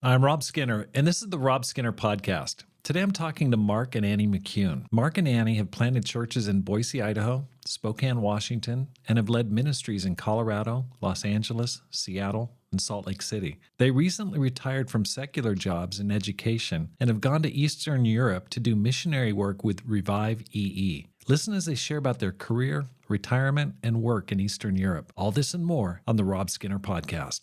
I'm Rob Skinner, and this is the Rob Skinner Podcast. Today I'm talking to Mark and Annie McCune. Mark and Annie have planted churches in Boise, Idaho, Spokane, Washington, and have led ministries in Colorado, Los Angeles, Seattle, and Salt Lake City. They recently retired from secular jobs in education and have gone to Eastern Europe to do missionary work with ReviveEE. Listen as they share about their career, retirement, and work in Eastern Europe. All this and more on the Rob Skinner Podcast.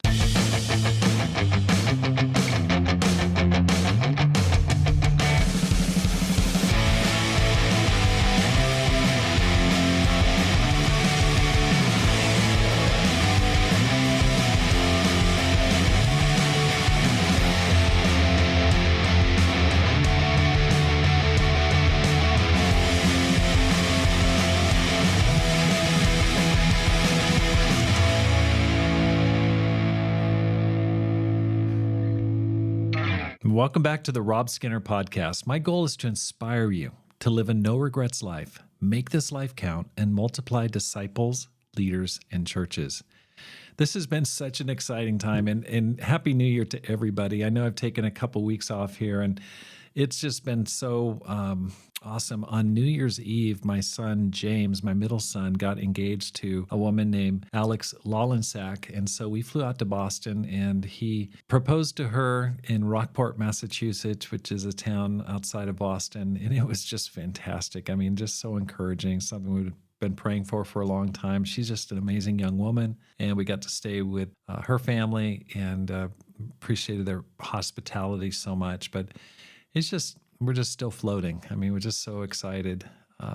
Welcome back to the Rob Skinner Podcast. My goal is to inspire you to live a no-regrets life, make this life count, and multiply disciples, leaders, and churches. This has been such an exciting time, and Happy New Year to everybody. I know I've taken a couple weeks off here, and it's just been so awesome. On New Year's Eve, my son, James, my middle son, got engaged to a woman named Alex Lawlensack. And so we flew out to Boston, and he proposed to her in Rockport, Massachusetts, which is a town outside of Boston. And it was just fantastic. I mean, just so encouraging, something we've been praying for a long time. She's just an amazing young woman. And we got to stay with her family and appreciated their hospitality so much. But we're just still floating. I mean, we're just so excited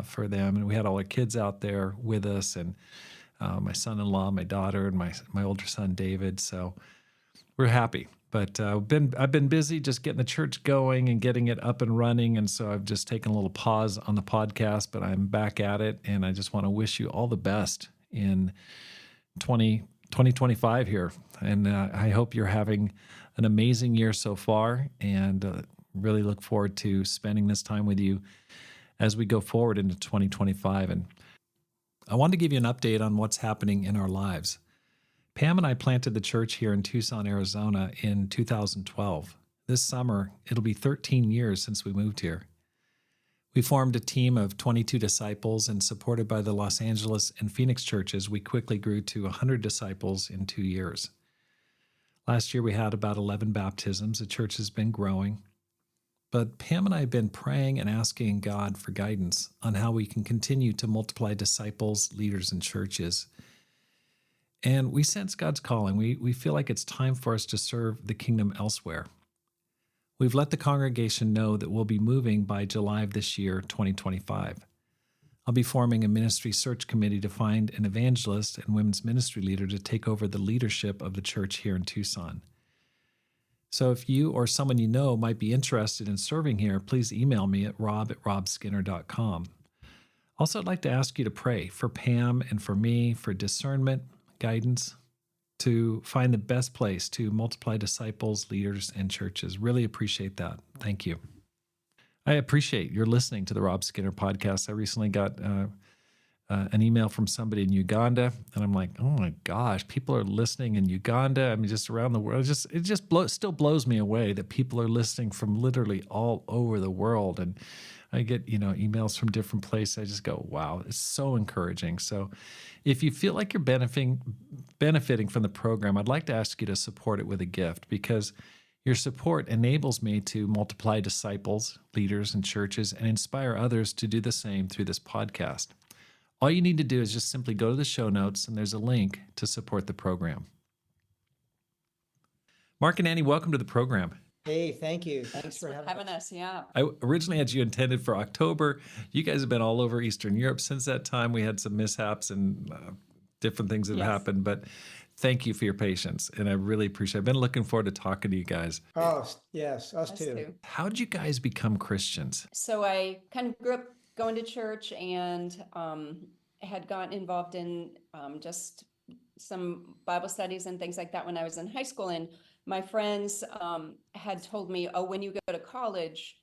for them. And we had all our kids out there with us, and my son-in-law, my daughter, and my older son, David. So we're happy. But I've been busy just getting the church going and getting it up and running. And so I've just taken a little pause on the podcast, but I'm back at it. And I just want to wish you all the best in 2025 here. And I hope you're having an amazing year so far, and really look forward to spending this time with you as we go forward into 2025. And I want to give you an update on what's happening in our lives. Pam and I planted the church here in Tucson, Arizona in 2012. This summer, it'll be 13 years since we moved here. We formed a team of 22 disciples, and supported by the Los Angeles and Phoenix churches, we quickly grew to 100 disciples in 2 years. Last year, we had about 11 baptisms. The church has been growing. But Pam and I have been praying and asking God for guidance on how we can continue to multiply disciples, leaders, and churches. And we sense God's calling. We feel like it's time for us to serve the kingdom elsewhere. We've let the congregation know that we'll be moving by July of this year, 2025. I'll be forming a ministry search committee to find an evangelist and women's ministry leader to take over the leadership of the church here in Tucson. So if you or someone you know might be interested in serving here, please email me at rob@robskinner.com. Also, I'd like to ask you to pray for Pam and for me for discernment, guidance, to find the best place to multiply disciples, leaders, and churches. Really appreciate that. Thank you. I appreciate your listening to the Rob Skinner Podcast. I recently got an email from somebody in Uganda, and I'm like, oh my gosh, people are listening in Uganda. I mean, just around the world. It still blows me away that people are listening from literally all over the world. And I get, emails from different places. I just go, wow, it's so encouraging. So if you feel like you're benefiting from the program, I'd like to ask you to support it with a gift, because your support enables me to multiply disciples, leaders, and churches, and inspire others to do the same through this podcast. All you need to do is just simply go to the show notes, and there's a link to support the program. Mark and Annie, welcome to the program. Hey, thank you. Thanks for having us. Yeah. I originally had you intended for October. You guys have been all over Eastern Europe since that time. We had some mishaps and different things that have happened, but thank you for your patience, and I really appreciate it. I've been looking forward to talking to you guys. Oh, yes, us too. How did you guys become Christians? So I kind of grew up going to church, and had gotten involved in just some Bible studies and things like that when I was in high school. And my friends had told me, oh, when you go to college,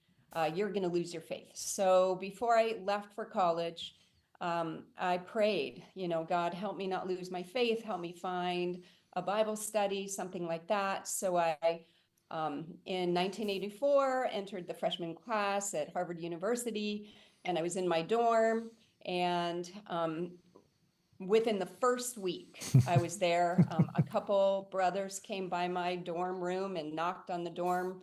you're going to lose your faith. So before I left for college, I prayed, God, help me not lose my faith. Help me find a Bible study, something like that. So I In 1984, entered the freshman class at Harvard University, and I was in my dorm. And within the first week I was there, a couple brothers came by my dorm room and knocked on the dorm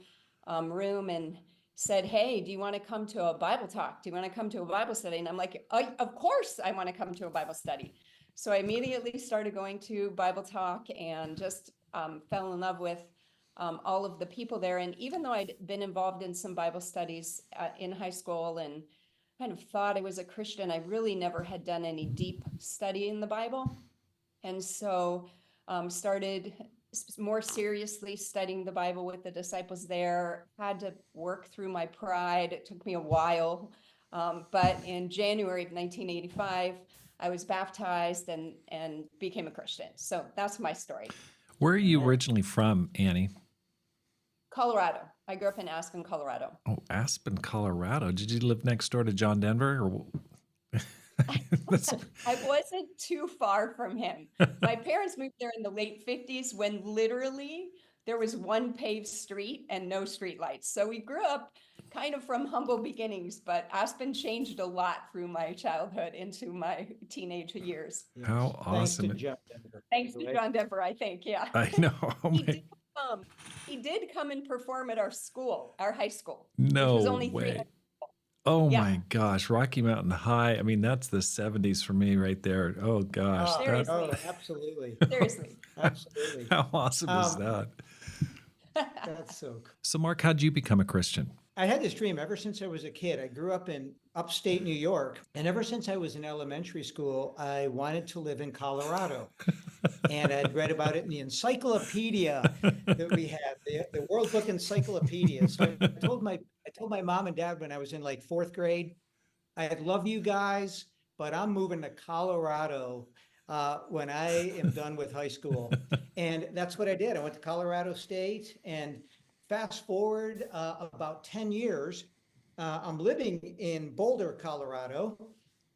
room and said, "Hey, do you want to come to a Bible talk? Do you want to come to a Bible study?" And I'm like, "Of course I want to come to a Bible study." So I immediately started going to Bible talk and just fell in love with all of the people there. And even though I'd been involved in some Bible studies in high school and kind of thought I was a Christian, I really never had done any deep study in the Bible. And so started more seriously studying the Bible with the disciples there. Had to work through my pride. It took me a while. But in January of 1985, I was baptized and became a Christian. So that's my story. Where are you originally from, Annie? Colorado. I grew up in Aspen, Colorado. Oh, Aspen, Colorado. Did you live next door to John Denver? Or I wasn't too far from him. My parents moved there in the late 50s when literally there was one paved street and no street lights. So we grew up kind of from humble beginnings, but Aspen changed a lot through my childhood into my teenage years. Yes. How awesome. Thanks to John Denver. Thanks to John Denver, I think, yeah. I know. Oh He did come and perform at our school, our high school. No which was only way. 300. Oh Yeah. my gosh, Rocky Mountain High. I mean, that's the 70s for me right there. Oh gosh. Oh, Seriously. oh, absolutely. Seriously. Absolutely. How awesome is that? That's so cool. So Mark, how'd you become a Christian? I had this dream ever since I was a kid. I grew up in upstate New York, and ever since I was in elementary school, I wanted to live in Colorado. And I'd read about it in the encyclopedia that we had, the World Book Encyclopedia. So I told my mom and dad when I was in like fourth grade, I love you guys, but I'm moving to Colorado when I am done with high school. And that's what I did. I went to Colorado State, and fast forward about 10 years, I'm living in Boulder, Colorado,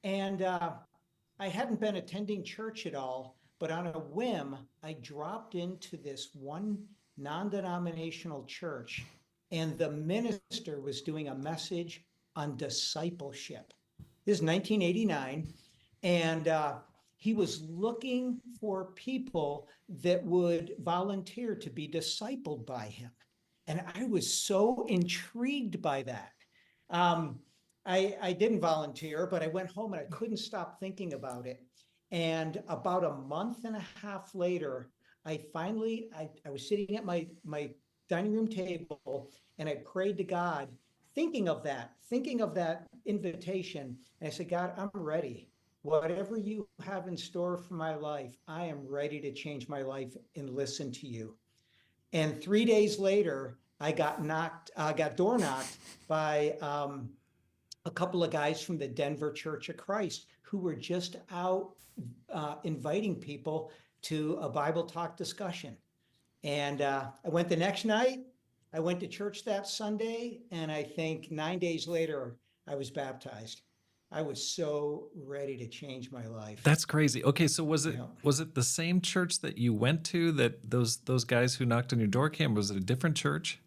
and I hadn't been attending church at all, but on a whim, I dropped into this one non-denominational church, and the minister was doing a message on discipleship. This is 1989, and he was looking for people that would volunteer to be discipled by him. And I was so intrigued by that. I didn't volunteer, but I went home and I couldn't stop thinking about it. And about a month and a half later, I was sitting at my dining room table, and I prayed to God, thinking of that invitation. And I said, God, I'm ready. Whatever you have in store for my life, I am ready to change my life and listen to you. And 3 days later, I got door knocked by a couple of guys from the Denver Church of Christ who were just out inviting people to a Bible talk discussion. And I went the next night. I went to church that Sunday, and I think 9 days later, I was baptized. I was so ready to change my life. That's crazy. Okay, so was it the same church that you went to that those guys who knocked on your door came? Was it a different church?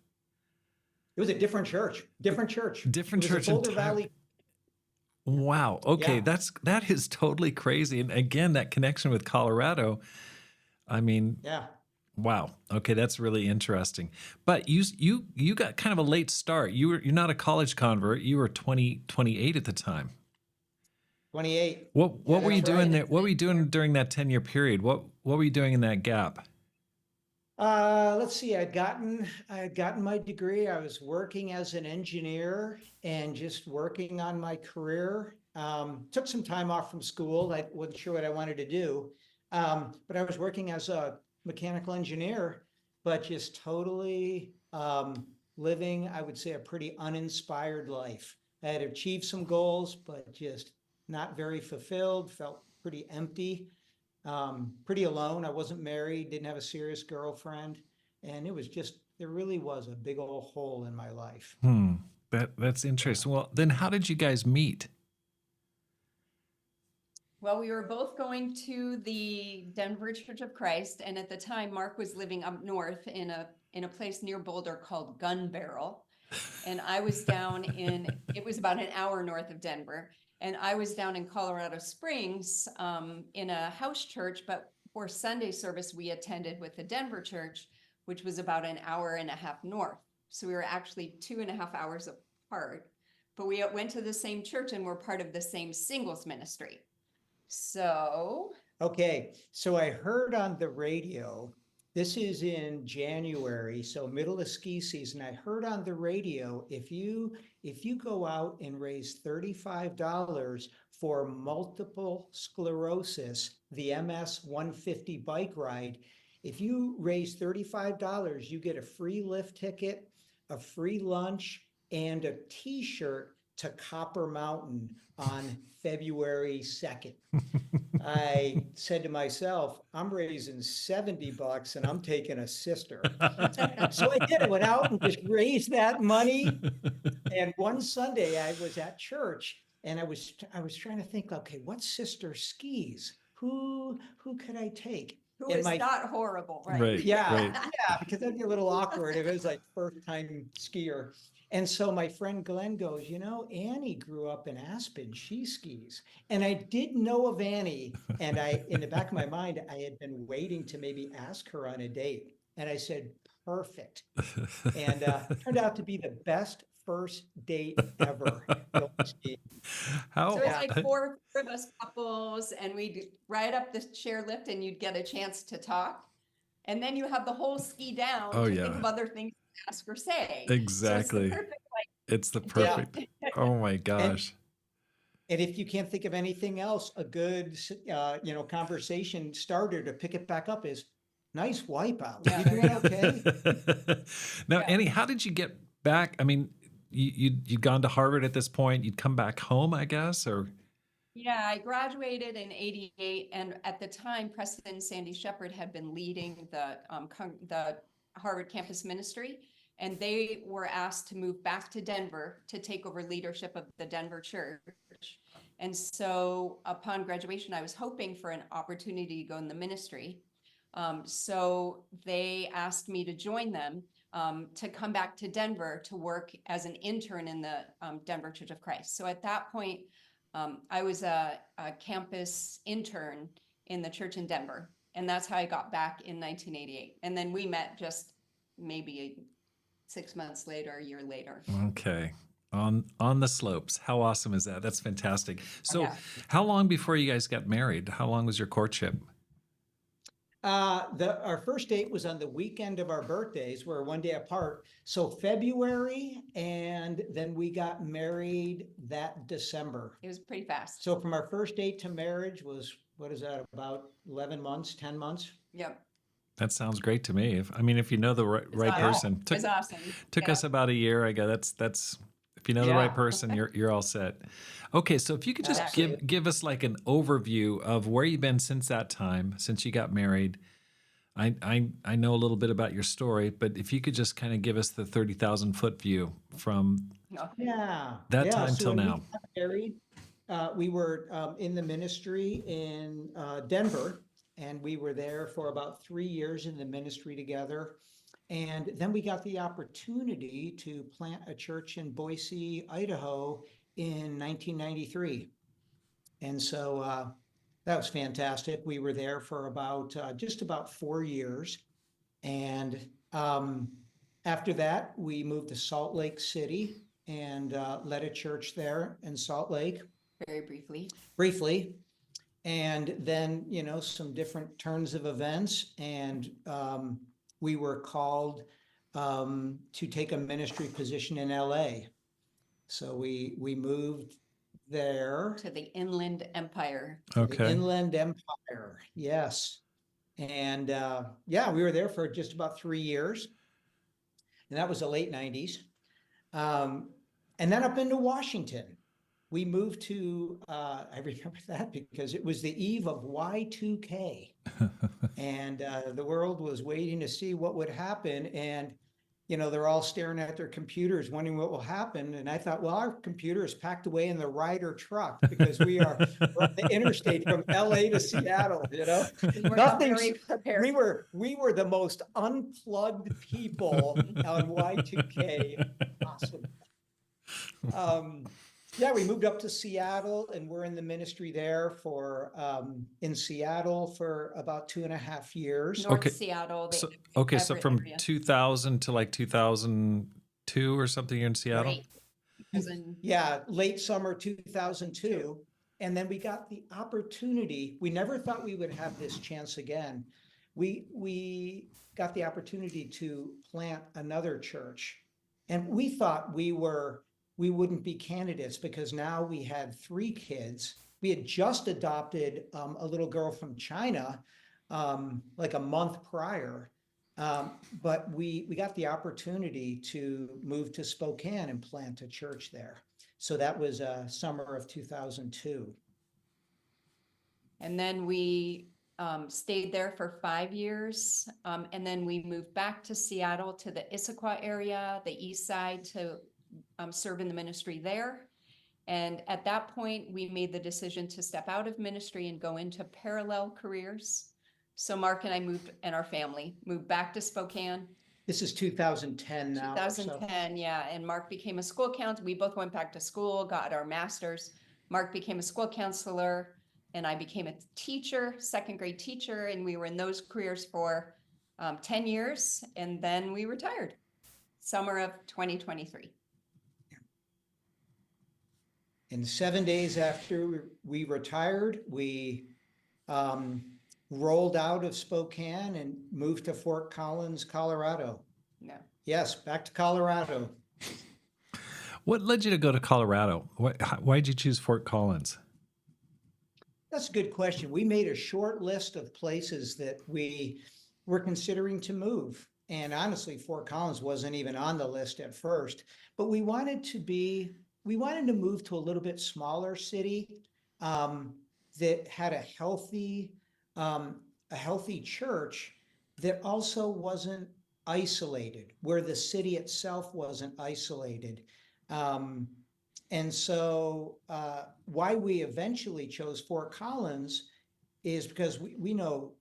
It was a different church. Different church. Boulder Valley. Wow. Okay, Yeah. that is totally crazy. And again, that connection with Colorado. I mean, Yeah. wow. Okay, that's really interesting. But you got kind of a late start. You're not a college convert. You were 28 at the time. 28. What Yeah, were you that's doing right. there? What were you doing during that 10-year period? What were you doing in that gap? Let's see. I had gotten my degree. I was working as an engineer and just working on my career. Took some time off from school. I wasn't sure what I wanted to do. But I was working as a mechanical engineer, but just totally living, I would say, a pretty uninspired life. I had achieved some goals, but just not very fulfilled, felt pretty empty. Pretty alone. I wasn't married, didn't have a serious girlfriend, and there really was a big old hole in my life. That's interesting. Well, then how did you guys meet? Well, we were both going to the Denver Church of Christ, and at the time, Mark was living up north in a in a place near Boulder called Gun Barrel. And I was down it was about an hour north of Denver. And I was down in Colorado Springs in a house church, but for Sunday service, we attended with the Denver church, which was about an hour and a half north. So we were actually 2.5 hours apart, but we went to the same church and were part of the same singles ministry. So. Okay, so I heard on the radio, this is in January, so middle of ski season. I heard on the radio, if you go out and raise $35 for multiple sclerosis, the MS 150 bike ride, if you raise $35, you get a free lift ticket, a free lunch, and a t-shirt to Copper Mountain on February 2nd. I said to myself, I'm raising $70 and I'm taking a sister. So I did. I went out and just raised that money. And one Sunday I was at church and I was trying to think, okay, what sister skis? Who could I take? Who is not horrible, right? Right. Yeah, Right. yeah, because that'd be a little awkward if it was like first time skier. And so my friend Glenn goes, Annie grew up in Aspen, she skis. And I did know of Annie. And in the back of my mind, I had been waiting to maybe ask her on a date. And I said, perfect. And turned out to be the best first date ever. How? So it's like four of us couples, and we'd ride up the chairlift and you'd get a chance to talk. And then you have the whole ski down to think of other things to ask or say. Exactly. So it's the perfect. Oh my gosh. And if you can't think of anything else, a good, conversation starter to pick it back up is nice wipeout. Yeah. You doing okay? Now, Annie, how did you get back? I mean, you'd gone to Harvard at this point. You'd come back home, I guess, or? Yeah, I graduated in '88, and at the time, Preston and Sandy Shepard had been leading the Harvard campus ministry, and they were asked to move back to Denver to take over leadership of the Denver church. And so, upon graduation, I was hoping for an opportunity to go in the ministry. So they asked me to join them to come back to Denver to work as an intern in the Denver Church of Christ. So at that point, I was a campus intern in the church in Denver, and that's how I got back in 1988. And then we met just maybe 6 months later, a year later. Okay. On the slopes. How awesome is that? That's fantastic. So Yeah. How long before you guys got married? How long was your courtship? Our first date was on the weekend of our birthdays. We're one day apart. So February, and then we got married that December. It was pretty fast. So from our first date to marriage was, what is that, about 11 months, 10 months? Yep. That sounds great to me. If you know the right person. It's awesome. Took us about a year. I go, that's if you know the right person, you're all set. Okay, so if you could just give us like an overview of where you've been since that time, since you got married. I know a little bit about your story, but if you could just kind of give us the 30,000-foot view from that time till now. We got married, we were in the ministry in Denver, and we were there for about 3 years in the ministry together. And then we got the opportunity to plant a church in Boise, Idaho in 1993. And so that was fantastic. We were there for about just about 4 years. And after that, we moved to Salt Lake City and led a church there in Salt Lake. Very briefly. Briefly. And then, some different turns of events. And we were called to take a ministry position in LA. So we moved there. To the Inland Empire. Okay. The Inland Empire, yes. And we were there for just about 3 years. And that was the late 90s. And then up into Washington. We moved to, I remember that because it was the eve of Y2K. And the world was waiting to see what would happen. And, they're all staring at their computers, wondering what will happen. And I thought, well, our computer is packed away in the Ryder truck because we're on the interstate from LA to Seattle, We were not very prepared. We were the most unplugged people on Y2K possible. Yeah, we moved up to Seattle, and we're in the ministry there in Seattle for about 2.5 years. North Seattle. So from area. 2000 to like 2002 or something, you're in Seattle? Right. Yeah, late summer 2002. And then we got the opportunity. We never thought we would have this chance again. We got the opportunity to plant another church. And we thought we wouldn't be candidates because now we had 3 kids. We had just adopted a little girl from China like a month prior. But we got the opportunity to move to Spokane and plant a church there. So that was summer of 2002. And then we stayed there for 5 years. And then we moved back to Seattle to the Issaquah area, the east side, to serve in the ministry there. And at that point, we made the decision to step out of ministry and go into parallel careers. So Mark and I and our family moved back to Spokane. This is 2010 now. 2010, yeah. And Mark became a school counselor. We both went back to school, got our masters. Mark became a school counselor, and I became a teacher, 2nd grade teacher. And we were in those careers for 10 years. And then we retired, summer of 2023. And 7 days after we retired, we rolled out of Spokane and moved to Fort Collins, Colorado. No. Yes, back to Colorado. What led you to go to Colorado? Why did you choose Fort Collins? That's a good question. We made a short list of places that we were considering to move. And honestly, Fort Collins wasn't even on the list at first, but we wanted to move to a little bit smaller city that had a healthy church that also wasn't isolated, where the city itself wasn't isolated. And so why we eventually chose Fort Collins is because we know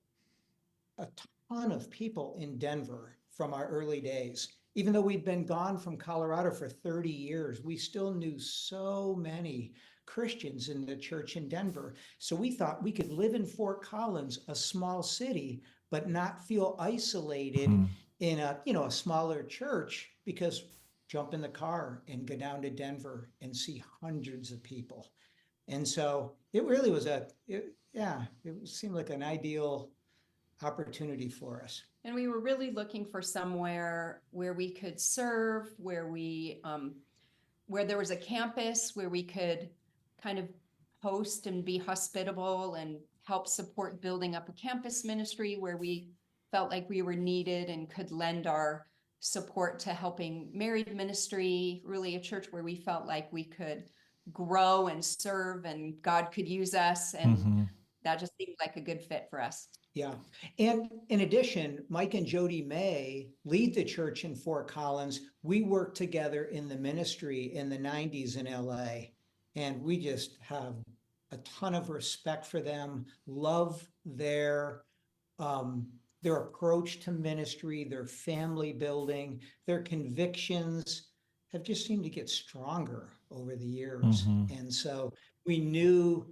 a ton of people in Denver from our early days. Even though we'd been gone from Colorado for 30 years, we still knew so many Christians in the church in Denver. So we thought we could live in Fort Collins, a small city, but not feel isolated in a smaller church, because jump in the car and go down to Denver and see hundreds of people. And so it really was it seemed like an ideal opportunity for us. And we were really looking for somewhere where we could serve, where there was a campus where we could kind of host and be hospitable and help support building up a campus ministry, where we felt like we were needed and could lend our support to helping married ministry, really a church where we felt like we could grow and serve and God could use us. And that just seemed like a good fit for us. Yeah. And in addition, Mike and Jody May lead the church in Fort Collins. We worked together in the ministry in the 90s in LA. And we just have a ton of respect for them, love their approach to ministry, their family building, their convictions have just seemed to get stronger over the years. And so we knew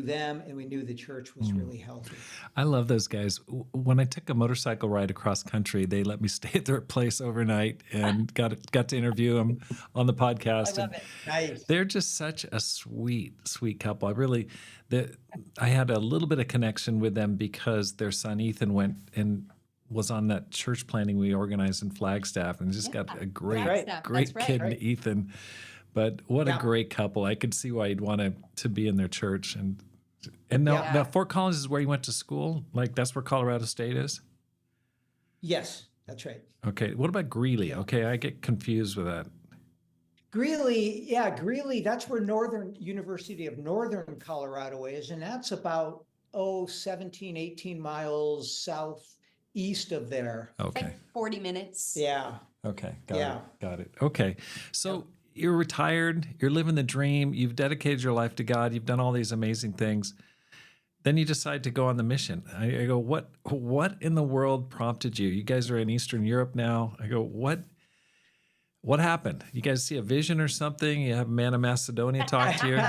them, and we knew the church was really healthy. I love those guys. When I took a motorcycle ride across country, they let me stay at their place overnight and got to interview them on the podcast. I love it. Nice. They're just such a sweet couple. I had a little bit of connection with them because their son Ethan went and was on that church planting we organized in Flagstaff, and just got a great kid in Ethan. But what a great couple. I could see why you'd want to be in their church. And now Fort Collins is where you went to school? Like, that's where Colorado State is? Yes, that's right. Okay. What about Greeley? Okay, I get confused with that. Greeley, that's where University of Northern Colorado is. And that's about 17, 18 miles east of there. Okay. Like 40 minutes. Yeah. Okay. Yeah. Got it. Okay. So you're retired, you're living the dream, you've dedicated your life to God, you've done all these amazing things. Then you decide to go on the mission. I go, what in the world prompted you? You guys are in Eastern Europe now. I go, what happened? You guys see a vision or something? You have a man of Macedonia talk to you?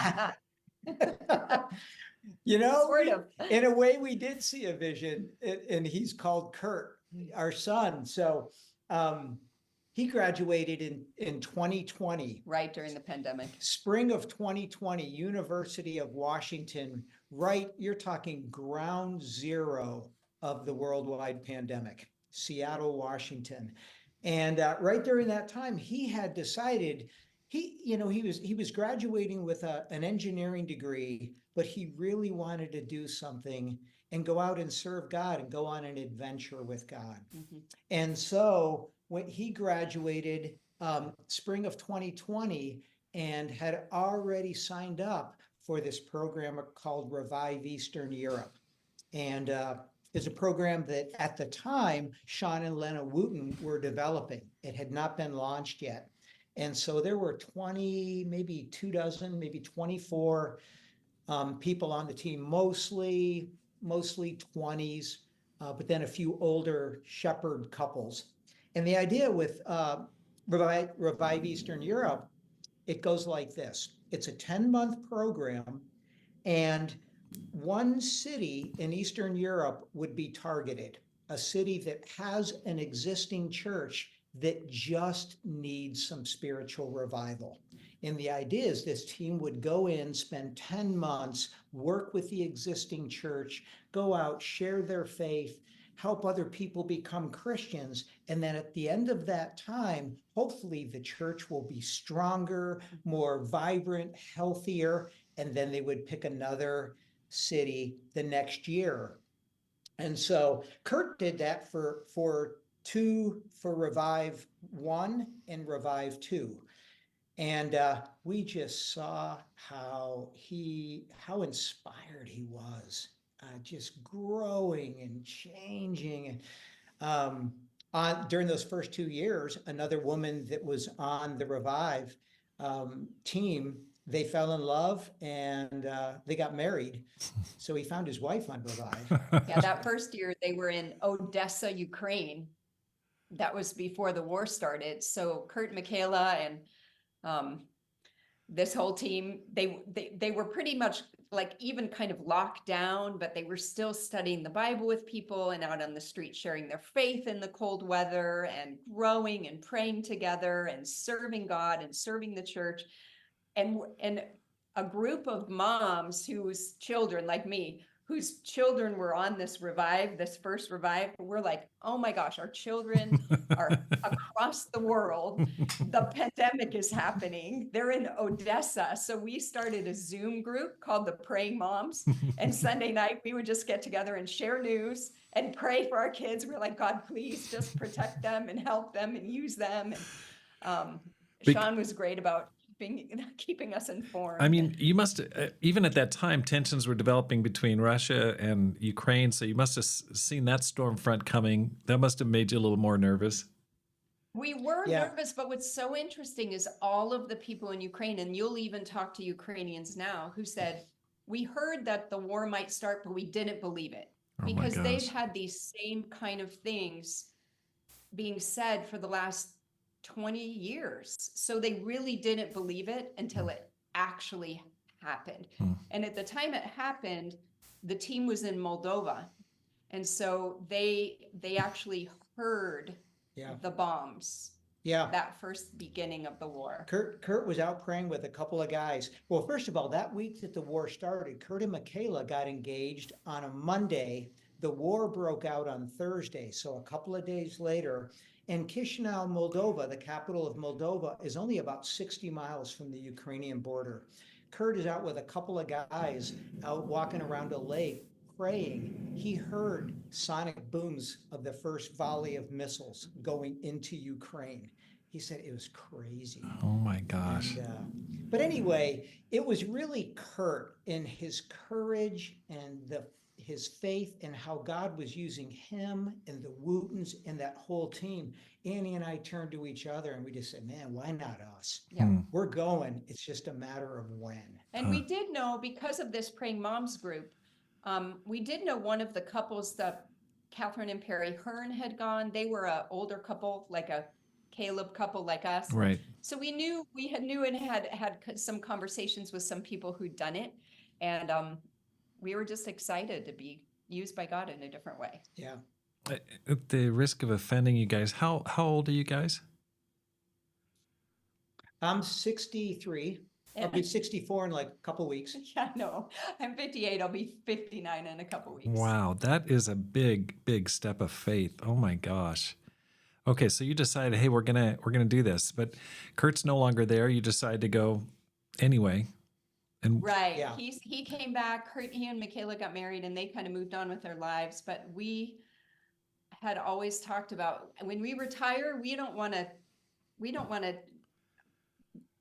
You know, Sort of. in a way, we did see a vision, and he's called Kurt, our son. So he graduated in 2020. Right during the pandemic. Spring of 2020, University of Washington, right, you're talking ground zero of the worldwide pandemic, Seattle, Washington. And right during that time, he had decided he was graduating with an engineering degree, but he really wanted to do something and go out and serve God and go on an adventure with God. Mhm. And so when he graduated spring of 2020 and had already signed up for this program called Revive Eastern Europe. And is a program that at the time, Sean and Lena Wooten were developing. It had not been launched yet. And so there were 20, maybe 24 people on the team, mostly 20s, but then a few older shepherd couples. And the idea with Revive Eastern Europe, it goes like this. It's a 10-month program, and one city in Eastern Europe would be targeted, a city that has an existing church that just needs some spiritual revival. And the idea is this team would go in, spend 10 months, work with the existing church, go out, share their faith, help other people become Christians. And then at the end of that time, hopefully the church will be stronger, more vibrant, healthier, and then they would pick another city the next year. And so Kurt did that for Revive 1 and Revive 2. And we just saw how inspired he was, just growing and changing. And during those first 2 years, another woman that was on the Revive team, they fell in love and they got married. So he found his wife on Revive. Yeah, that first year they were in Odessa, Ukraine. That was before the war started. So Kurt and Michaela and this whole team, they were pretty much like even kind of locked down, but they were still studying the Bible with people and out on the street sharing their faith in the cold weather and growing and praying together and serving God and serving the church. And a group of moms whose children, like me, whose children were on this first Revive, we're like, oh my gosh, our children are across the world. The pandemic is happening. They're in Odessa. So we started a Zoom group called the Praying Moms. And Sunday night, we would just get together and share news and pray for our kids. We're like, God, please just protect them and help them and use them. And Sean was great about keeping us informed. I mean, you must, even at that time, tensions were developing between Russia and Ukraine. So you must have seen that storm front coming. That must have made you a little more nervous. We were nervous, but what's so interesting is all of the people in Ukraine, and you'll even talk to Ukrainians now, who said, we heard that the war might start, but we didn't believe it. Because they've had these same kind of things being said for the last 20 years. So they really didn't believe it until it actually happened. And at the time it happened, the team was in Moldova. And so they actually heard the bombs. Yeah. That first beginning of the war. Kurt was out praying with a couple of guys. Well, first of all, that week that the war started, Kurt and Michaela got engaged on a Monday. The war broke out on Thursday. So a couple of days later, and Chisinau, Moldova, the capital of Moldova, is only about 60 miles from the Ukrainian border. Kurt is out with a couple of guys out walking around a lake praying. He heard sonic booms of the first volley of missiles going into Ukraine. He said it was crazy. Oh my gosh. But anyway, it was really Kurt in his courage and his faith and how God was using him and the Wootons and that whole team, Annie and I turned to each other and we just said, man, why not us? Yeah. We're going. It's just a matter of when. And we did know, because of this Praying Moms group, we did know one of the couples that Catherine and Perry Hearn had gone. They were an older couple, like a Caleb couple like us. Right. So we knew and had some conversations with some people who'd done it. And we were just excited to be used by God in a different way. Yeah. At the risk of offending you guys, how old are you guys? I'm 63. I'll be 64 in like a couple weeks. Yeah, no, I'm 58. I'll be 59 in a couple weeks. Wow, that is a big step of faith. Oh my gosh. Okay, so you decided, hey, we're gonna do this, but Kurt's no longer there. You decide to go anyway, and Right. Yeah. He came back. He and Michaela got married, and they kind of moved on with their lives. But we had always talked about, when we retire, we don't want to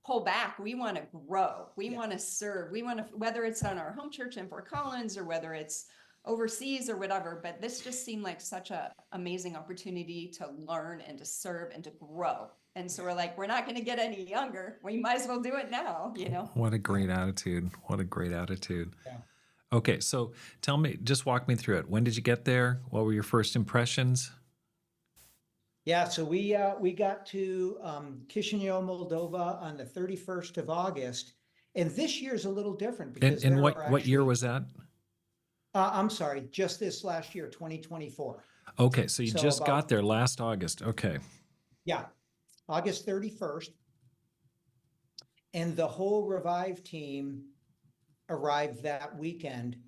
pull back. We want to grow. We Yeah. want to serve. We want to, whether it's on our home church in Fort Collins or whether it's overseas or whatever. But this just seemed like such a amazing opportunity to learn and to serve and to grow. And so we're like, we're not going to get any younger. We might as well do it now, you know? what a great attitude. What a great attitude. Yeah. Okay, so tell me, just walk me through it. When did you get there? What were your first impressions? Yeah, so we got to Chisinau, Moldova on the 31st of August. And this year's a little different because And there what are year actually- was that? I'm sorry, just this last year, 2024. Okay, so you So just about- got there last August. Okay. Yeah, August 31st. And the whole Revive team arrived that weekend.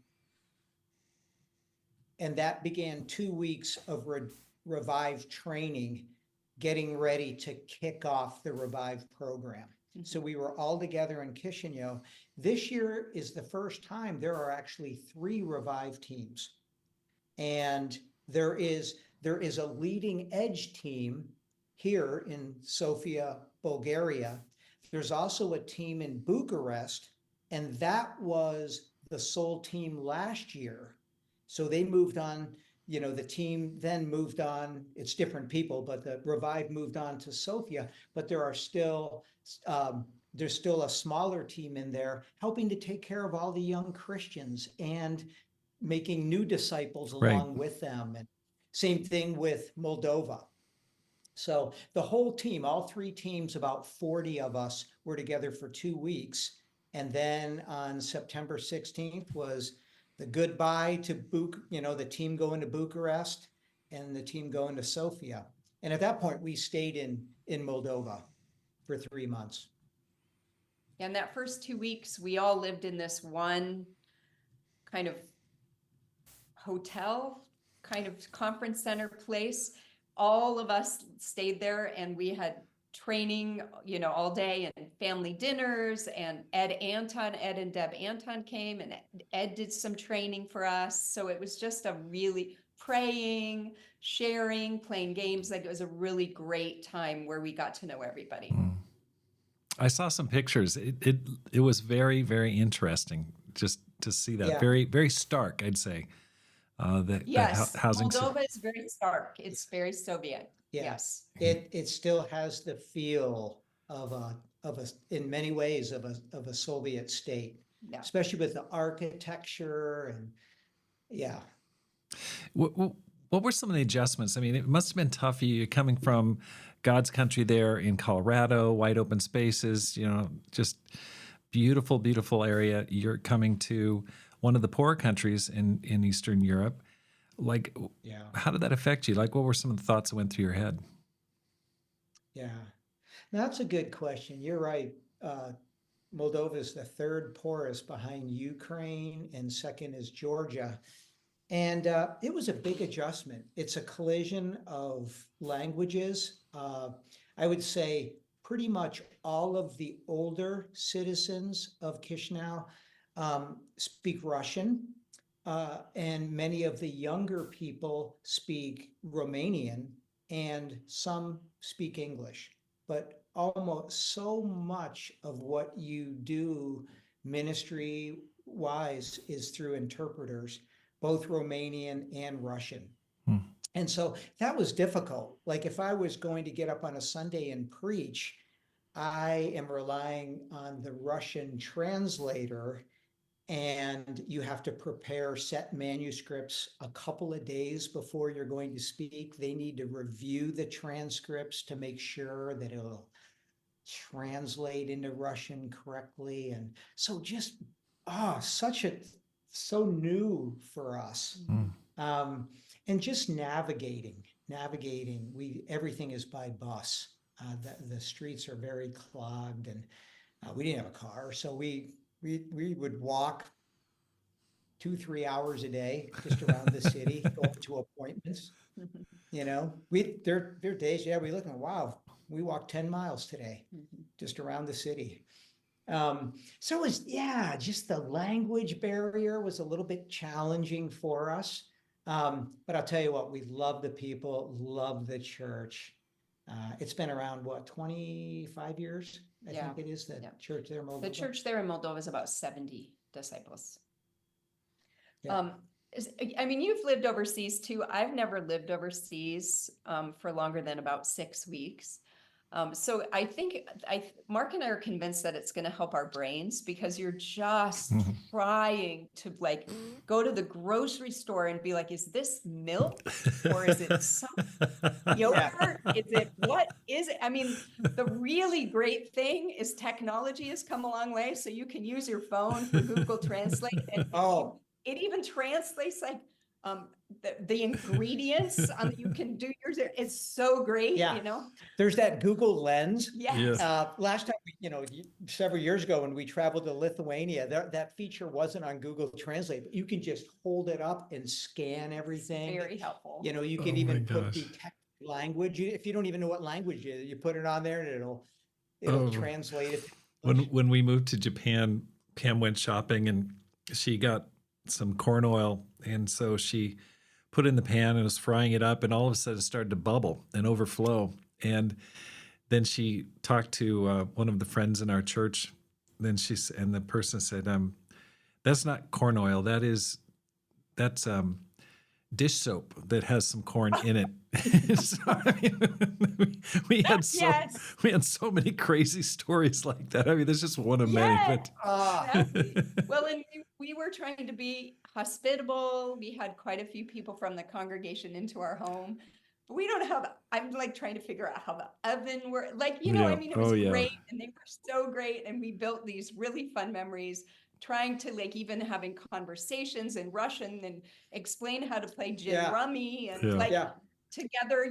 And that began 2 weeks of Revive training, getting ready to kick off the Revive program. So we were all together in Chisinau. This year is the first time there are actually 3 Revive teams. And there is a leading edge team here in Sofia, Bulgaria. There's also a team in Bucharest, and that was the sole team last year. So they moved on, you know, the team then moved on, it's different people, but the Revive moved on to Sofia, but there's still a smaller team in there helping to take care of all the young Christians and making new disciples along with them. And same thing with Moldova. So the whole team, all 3 teams, about 40 of us were together for 2 weeks. And then on September 16th was the goodbye to the team going to Bucharest and the team going to Sofia. And at that point, we stayed in Moldova for 3 months. And that first 2 weeks, we all lived in this one kind of hotel, kind of conference center place. All of us stayed there, and we had training, you know, all day, and family dinners, and Ed and Deb Anton came, and Ed did some training for us. So it was just a really praying, sharing, playing games. Like, it was a really great time where we got to know everybody. I saw some pictures. It was very, very interesting just to see that. Yeah. Very, very stark, I'd say. Yes, housing. Moldova is very stark. It's very Soviet. Yeah. Yes. It still has the feel of in many ways of a Soviet state, Yeah. especially with the architecture and yeah. What were some of the adjustments? I mean, it must have been tough. You coming from God's country there in Colorado, wide open spaces, you know, just beautiful, beautiful area. You're coming to one of the poorer countries in Eastern Europe. Like, Yeah. how did that affect you? Like, what were some of the thoughts that went through your head? Yeah, that's a good question. You're right. Moldova is the 3rd poorest behind Ukraine, and second is Georgia. And it was a big adjustment. It's a collision of languages. I would say pretty much all of the older citizens of Chisinau speak Russian, and many of the younger people speak Romanian, and some speak English. But almost so much of what you do ministry wise is through interpreters. both Romanian and Russian. Hmm. And so that was difficult. Like if I was going to get up on a Sunday and preach, I am relying on the Russian translator, and you have to prepare set manuscripts a couple of days before you're going to speak. They need to review the transcripts to make sure that it'll translate into Russian correctly. And so just, so new for us. And just navigating, everything is by bus. The streets are very clogged, and we didn't have a car. So we would walk 2-3 hours a day just around the city, going to appointments. There are days, we look and wow, we walked 10 miles today, just around the city. So it was, just the language barrier was a little bit challenging for us. But I'll tell you what, we love the people, love the church. It's been around, 25 years? I think it is, the church there in Moldova. The church there in Moldova is about 70 disciples. Yeah. You've lived overseas too. I've never lived overseas for longer than about 6 weeks. So I think Mark and I are convinced that it's going to help our brains, because you're just trying to go to the grocery store and be like, is this milk or is it some yogurt? Is it, what is it? The really great thing is technology has come a long way. So you can use your phone for Google Translate, and it even translates the ingredients you can do yours. It's so great. There's that Google Lens. Yes. Last time, several years ago when we traveled to Lithuania, that feature wasn't on Google Translate, but you can just hold it up and scan everything. It's very helpful. You can even put the language. If you don't even know what language it is, you put it on there and it'll translate it. When we moved to Japan, Pam went shopping and she got some corn oil, and so she put it in the pan and was frying it up, and all of a sudden it started to bubble and overflow. And then she talked to one of the friends in our church. And the person said, "That's not corn oil. That's dish soap that has some corn in it." So, we had so many crazy stories like that. There's just one of many. But well, and we were trying to be hospitable. We had quite a few people from the congregation into our home. But we don't have. I'm trying to figure out how the oven works. It was great, and they were so great, and we built these really fun memories. Trying to even having conversations in Russian and explain how to play gin rummy and together,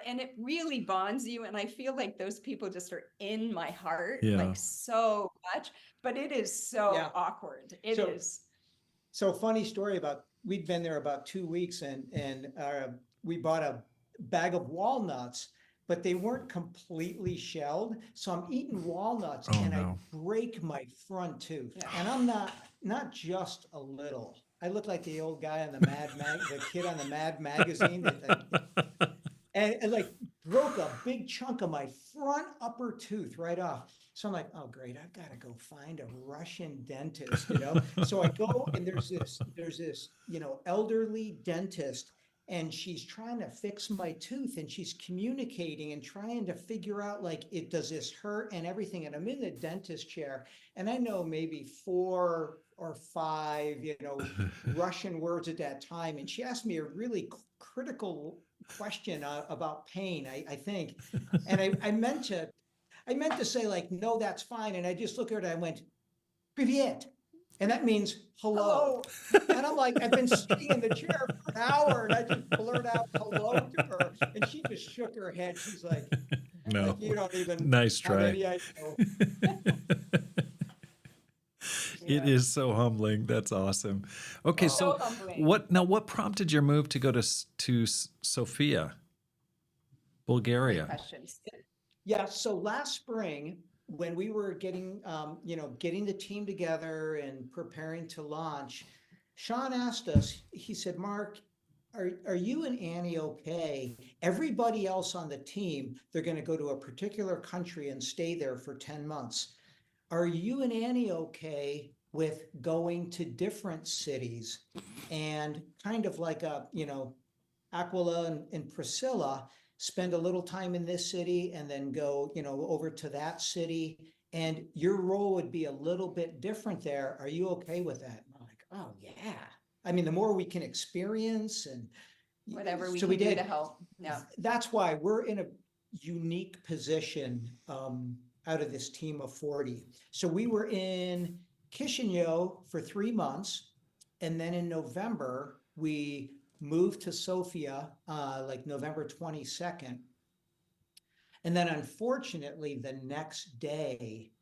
and it really bonds you. And I feel like those people just are in my heart, so much, but it is so awkward. It is. So funny story we'd been there about 2 weeks, and we bought a bag of walnuts, but they weren't completely shelled. So I'm eating walnuts I break my front tooth. And I'm not just a little. I look like the old guy on the the kid on the Mad magazine and broke a big chunk of my front upper tooth right off. So I'm like, oh great, I've got to go find a Russian dentist, So I go, and there's this, elderly dentist, and she's trying to fix my tooth, and she's communicating and trying to figure out does this hurt and everything. And I'm in the dentist chair, and I know maybe 4 or 5, Russian words at that time. And she asked me a really critical question about pain, I think. And I meant to say no, that's fine. And I just looked at her and I went, "Привет." And that means hello. And I'm like, I've been sitting in the chair for an hour, and I just blurted out hello to her. And she just shook her head. She's like, no, you don't even nice try. It is so humbling. That's awesome. Okay, so what prompted your move to go to Sofia, Bulgaria? Great questions. Yeah, so last spring, when we were getting the team together and preparing to launch, Sean asked us, he said, "Mark, are you and Annie okay? Everybody else on the team, they're going to go to a particular country and stay there for 10 months. Are you and Annie okay with going to different cities and kind of like Aquila and Priscilla spend a little time in this city and then go, over to that city. And your role would be a little bit different there. Are you okay with that? And I'm like, oh yeah. I mean, the more we can experience and Whatever we so can do did. to help. Yeah. That's why we're in a unique position out of this team of 40. So we were in Chisinau for 3 months. And then in November, we moved to Sofia, like November 22nd. And then unfortunately, the next day,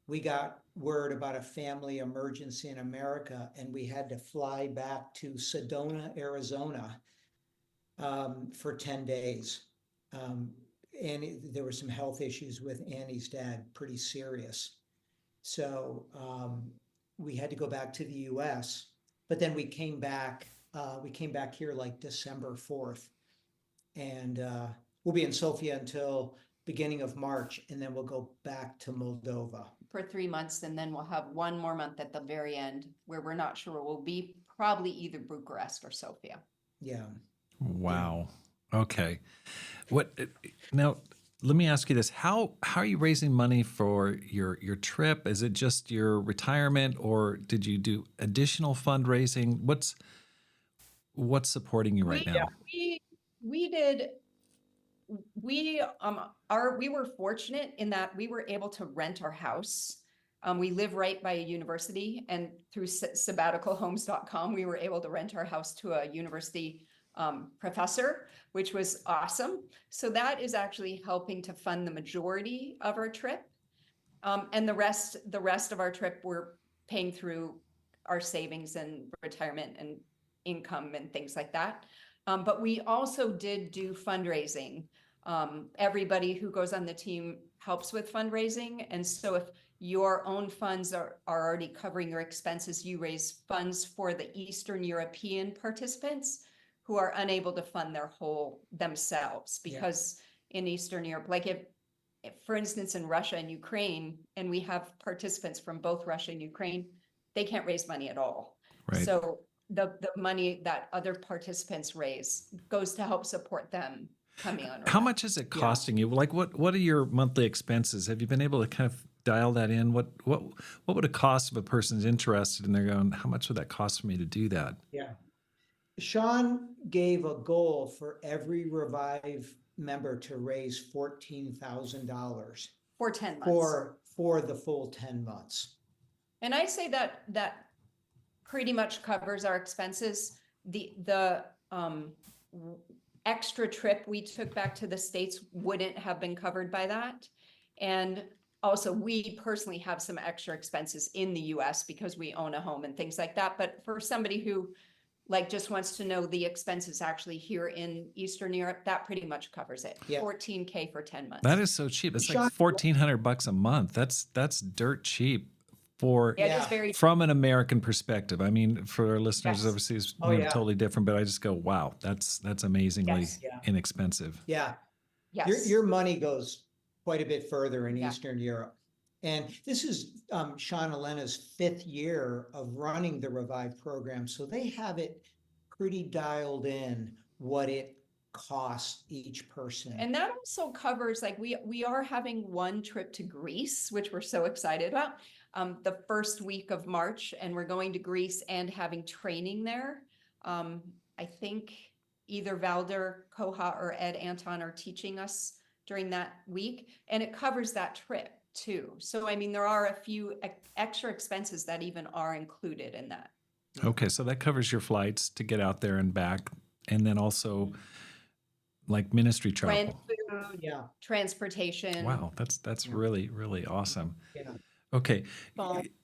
we got word about a family emergency in America, and we had to fly back to Sedona, Arizona, for 10 days. There were some health issues with Annie's dad, pretty serious. So we had to go back to the US, but then we came back here like December 4th. And we'll be in Sofia until beginning of March, and then we'll go back to Moldova. For 3 months, and then we'll have one more month at the very end where we're not sure we'll be, probably either Bucharest or Sofia. Yeah. Wow. Okay. Now? Let me ask you this: How are you raising money for your trip? Is it just your retirement, or did you do additional fundraising? What's supporting you right now? We were fortunate in that we were able to rent our house. We live right by a university, and through sabbaticalhomes.com, we were able to rent our house to a university professor, which was awesome. So that is actually helping to fund the majority of our trip. And the rest of our trip, we're paying through our savings and retirement and income and things like that. But we also did do fundraising. Everybody who goes on the team helps with fundraising. And so if your own funds are already covering your expenses, you raise funds for the Eastern European participants who are unable to fund themselves, because in Eastern Europe, like if for instance, in Russia and Ukraine, and we have participants from both Russia and Ukraine, they can't raise money at all. Right. So the money that other participants raise goes to help support them coming on. How much is it costing you? Like what are your monthly expenses? Have you been able to kind of dial that in? What would it cost if a person's interested and they're going, how much would that cost for me to do that? Yeah. Sean gave a goal for every Revive member to raise $14,000 for 10 months for the full 10 months. And I say that pretty much covers our expenses. The extra trip we took back to the States wouldn't have been covered by that. And also we personally have some extra expenses in the US because we own a home and things like that. But for somebody who just wants to know the expenses actually here in Eastern Europe, that pretty much covers it. Yeah. $14,000 for 10 months. That is so cheap. It's like $1,400 a month. That's dirt cheap for from an American perspective. I mean, for our listeners overseas, totally different. But I just go, wow, that's amazingly inexpensive. Yeah. Yes. Your money goes quite a bit further in Eastern Europe. And this is Sean and Elena's 5th year of running the Revive program. So they have it pretty dialed in what it costs each person. And that also covers, we are having one trip to Greece, which we're so excited about, the first week of March. And we're going to Greece and having training there. I think either Valder Koha or Ed Anton are teaching us during that week. And it covers that trip too. So, I mean, there are a few extra expenses that even are included in that. Okay. So that covers your flights to get out there and back. And then also like ministry travel. Food, transportation. Wow. That's really, really awesome. Yeah. Okay.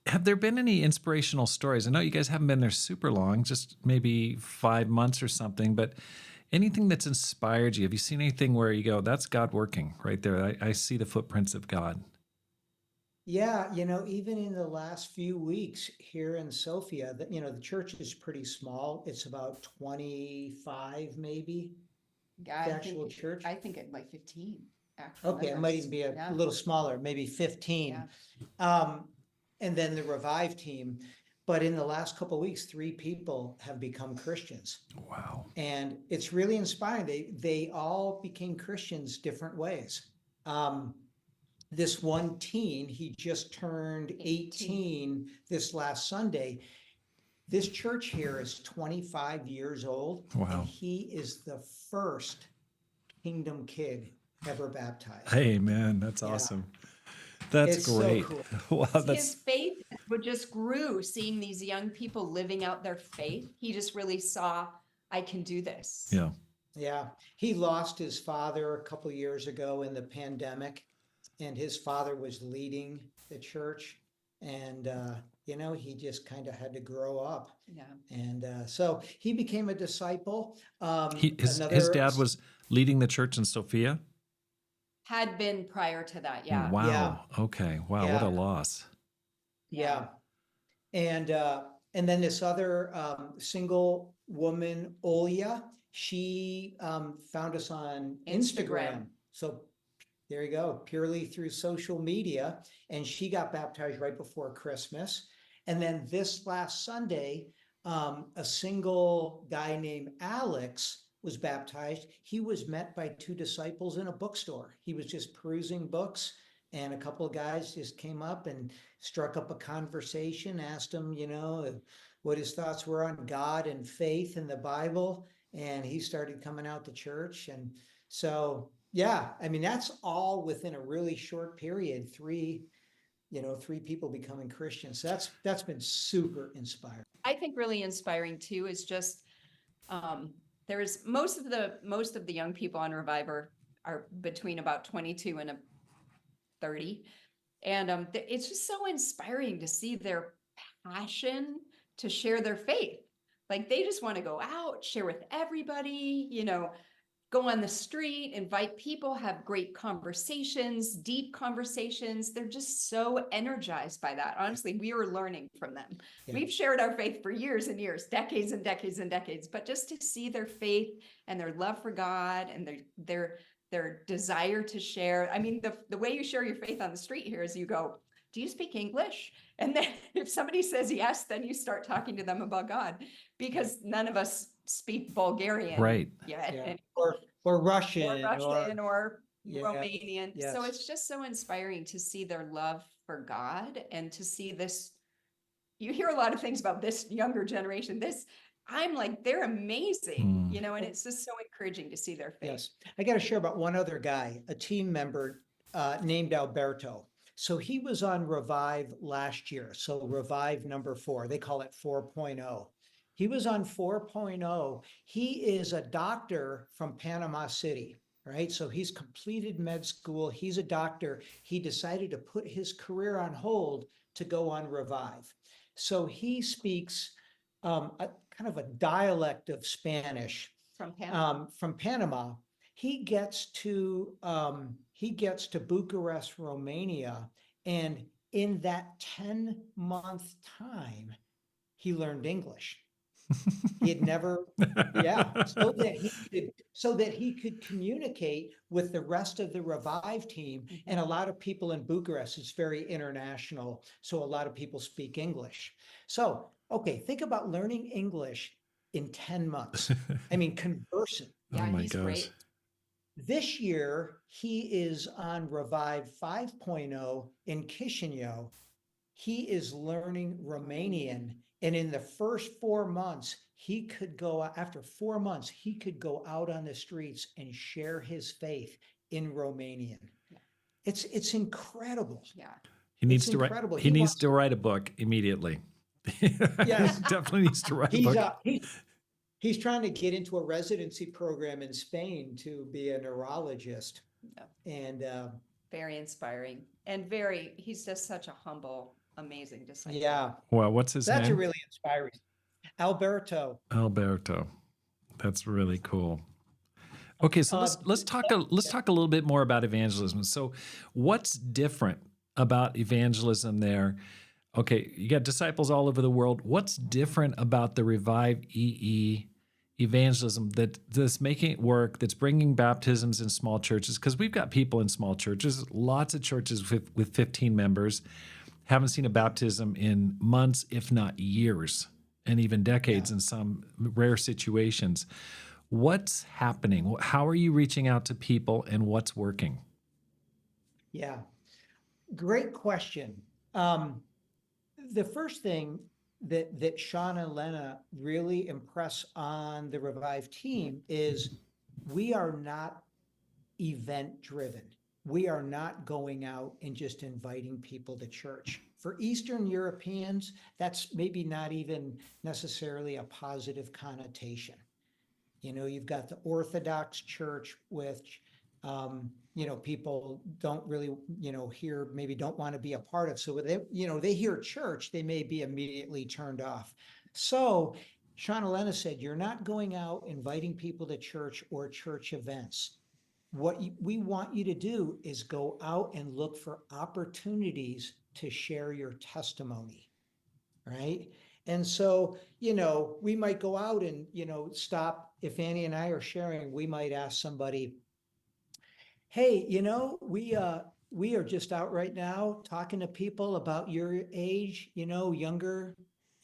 Have there been any inspirational stories? I know you guys haven't been there super long, just maybe 5 months or something, but anything that's inspired you? Have you seen anything where you go, that's God working right there? I see the footprints of God. Yeah, even in the last few weeks here in Sofia, the church is pretty small. It's about 25, maybe. The actual church. I think it like 15. Actual Okay, members. it might even be a little smaller, maybe 15. Yeah. And then the Revive team. But in the last couple of weeks, 3 people have become Christians. Wow. And it's really inspiring. They all became Christians different ways. This one teen, he just turned 18 this last Sunday. This church here is 25 years old. Wow. And he is the first Kingdom kid ever baptized. Hey, man, that's awesome. That's It's great. so cool. Wow, His faith would just grew seeing these young people living out their faith. He just really saw, I can do this. yeah. Yeah, he lost his father a couple years ago in the pandemic, and his father was leading the church, and he just kind of had to grow up, Yeah. and so he became a disciple. His dad was leading the church in Sophia. Had been prior to that. Yeah. Wow. Yeah. Okay. Wow. What Yeah. a loss. Yeah, and then this other single woman, Olya, she found us on Instagram. So there you go, purely through social media, and she got baptized right before Christmas. And then this last Sunday, a single guy named Alex was baptized. He was met by 2 disciples in a bookstore. He was just perusing books, and a couple of guys just came up and struck up a conversation, asked him, what his thoughts were on God and faith in the Bible. And he started coming out to church. And so, yeah, I mean, that's all within a really short period, 3 people becoming Christians. So that's been super inspiring. I think really inspiring too is just there's most of the young people on Revive are between about 22 and 30, and it's just so inspiring to see their passion to share their faith. Like they just want to go out, share with everybody, go on the street, invite people, have great conversations, deep conversations. They're just so energized by that. Honestly, we are learning from them. Yeah. We've shared our faith for years and years, decades and decades and decades, but just to see their faith and their love for God and their desire to share. I mean, the way you share your faith on the street here is you go, do you speak English? And then if somebody says yes, then you start talking to them about God, because none of us speak Bulgarian. Right. Yet. Yeah. And Or Russian or Yeah, Romanian. yes. So it's just so inspiring to see their love for God and to see this. You hear a lot of things about this younger generation. I'm like, they're amazing, and it's just so encouraging to see their faith. Yes. I got to share about one other guy, a team member named Alberto. So he was on Revive last year. So Revive number 4, they call it 4.0. He was on 4.0. He is a doctor from Panama City, right? So he's completed med school. He's a doctor. He decided to put his career on hold to go on Revive. So he speaks a kind of a dialect of Spanish From Panama. from Panama. He gets to Bucharest, Romania, and in that 10-month time, he learned English. He had never, so that he could communicate with the rest of the Revive team. And a lot of people in Bucharest, it's very international, so a lot of people speak English. So, okay, think about learning English in 10 months. I mean, conversing. Yeah, oh my he's gosh. great. This year, he is on Revive 5.0 in Chisinau. He is learning Romanian. And in the first 4 months, after 4 months, he could go out on the streets and share his faith in Romanian. Yeah. It's incredible. Yeah. He needs It's to write. incredible. He needs to write a book immediately. Yes. Definitely needs to write a book. He's trying to get into a residency program in Spain to be a neurologist. Yeah. And Very inspiring and he's just such a humble, amazing disciple. yeah, Wow, what's his that's name? a really inspiring. Alberto. That's really cool. Okay, so let's talk a little bit more about evangelism. So, what's different about evangelism there? Okay, you got disciples all over the world. What's different about the ReviveEE evangelism that's making it work, that's bringing baptisms in small churches? Because we've got people in small churches, lots of churches with 15 members. haven't seen a baptism in months, if not years, and even decades in some rare situations. What's happening? How are you reaching out to people, and what's working? Yeah, great question. The first thing that Sean and Lena really impress on the Revive team is we are not event driven. We are not going out and just inviting people to church. For Eastern Europeans, that's maybe not even necessarily a positive connotation. You know, you've got the Orthodox Church, which, people don't really, hear, maybe don't want to be a part of. So when they hear church, they may be immediately turned off. So Sean Elena said, you're not going out inviting people to church or church events. What we want you to do is go out and look for opportunities to share your testimony, right? And so, we might go out and, stop. If Annie and I are sharing, we might ask somebody, hey, we are just out right now talking to people about your age, younger,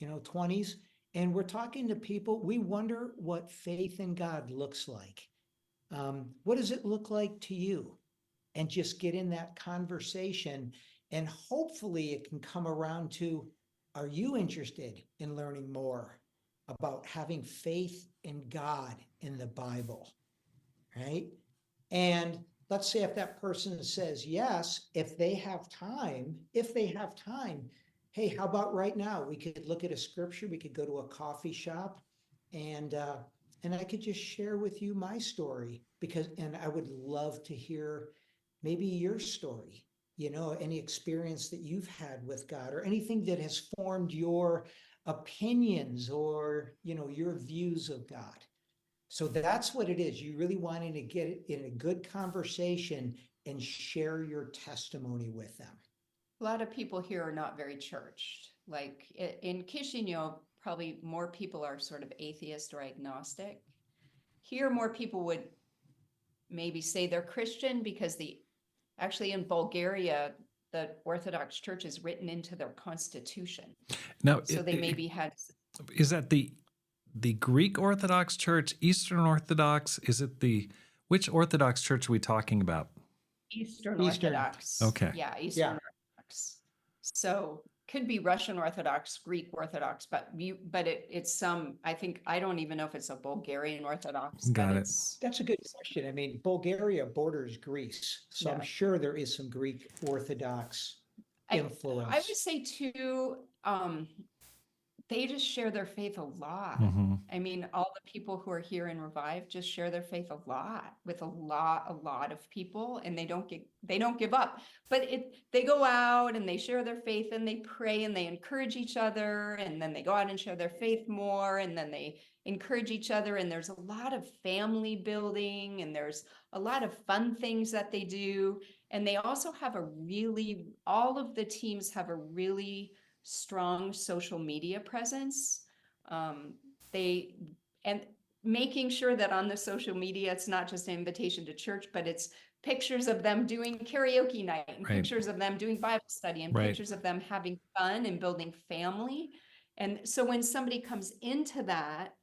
20s. And we're talking to people, we wonder what faith in God looks like. What does it look like to you? And just get in that conversation. And hopefully it can come around to, are you interested in learning more about having faith in God in the Bible, right? And let's say if that person says yes, if they have time, hey, how about right now? We could look at a scripture, we could go to a coffee shop, and I could just share with you my story, and I would love to hear maybe your story, any experience that you've had with God, or anything that has formed your opinions or, your views of God. So that's what it is. You really wanting to get it in a good conversation and share your testimony with them. A lot of people here are not very churched. Like in Chisinau, probably more people are sort of atheist or agnostic. Here, more people would maybe say they're Christian because actually in Bulgaria, the Orthodox Church is written into their constitution. Now, So they maybe had. Is that the Greek Orthodox Church, Eastern Orthodox? Which Orthodox Church are we talking about? Eastern Orthodox. Okay. Yeah, Eastern Orthodox. So could be Russian Orthodox, Greek Orthodox, but it's some, I think, I don't even know if it's a Bulgarian Orthodox. Got it. That's a good question. I mean, Bulgaria borders Greece, so I'm sure there is some Greek Orthodox influence. I would say too, they just share their faith a lot. I mean, all the people who are here in Revive just share their faith a lot with a lot of people, and they don't give up. But they go out and they share their faith and they pray and they encourage each other, and then they go out and share their faith more, and then they encourage each other. And there's a lot of family building, and there's a lot of fun things that they do. And they also have all of the teams have a really strong social media presence. And making sure that on the social media, it's not just an invitation to church, but it's pictures of them doing karaoke night, and pictures of them doing Bible study, and pictures of them having fun and building family. And so when somebody comes into that,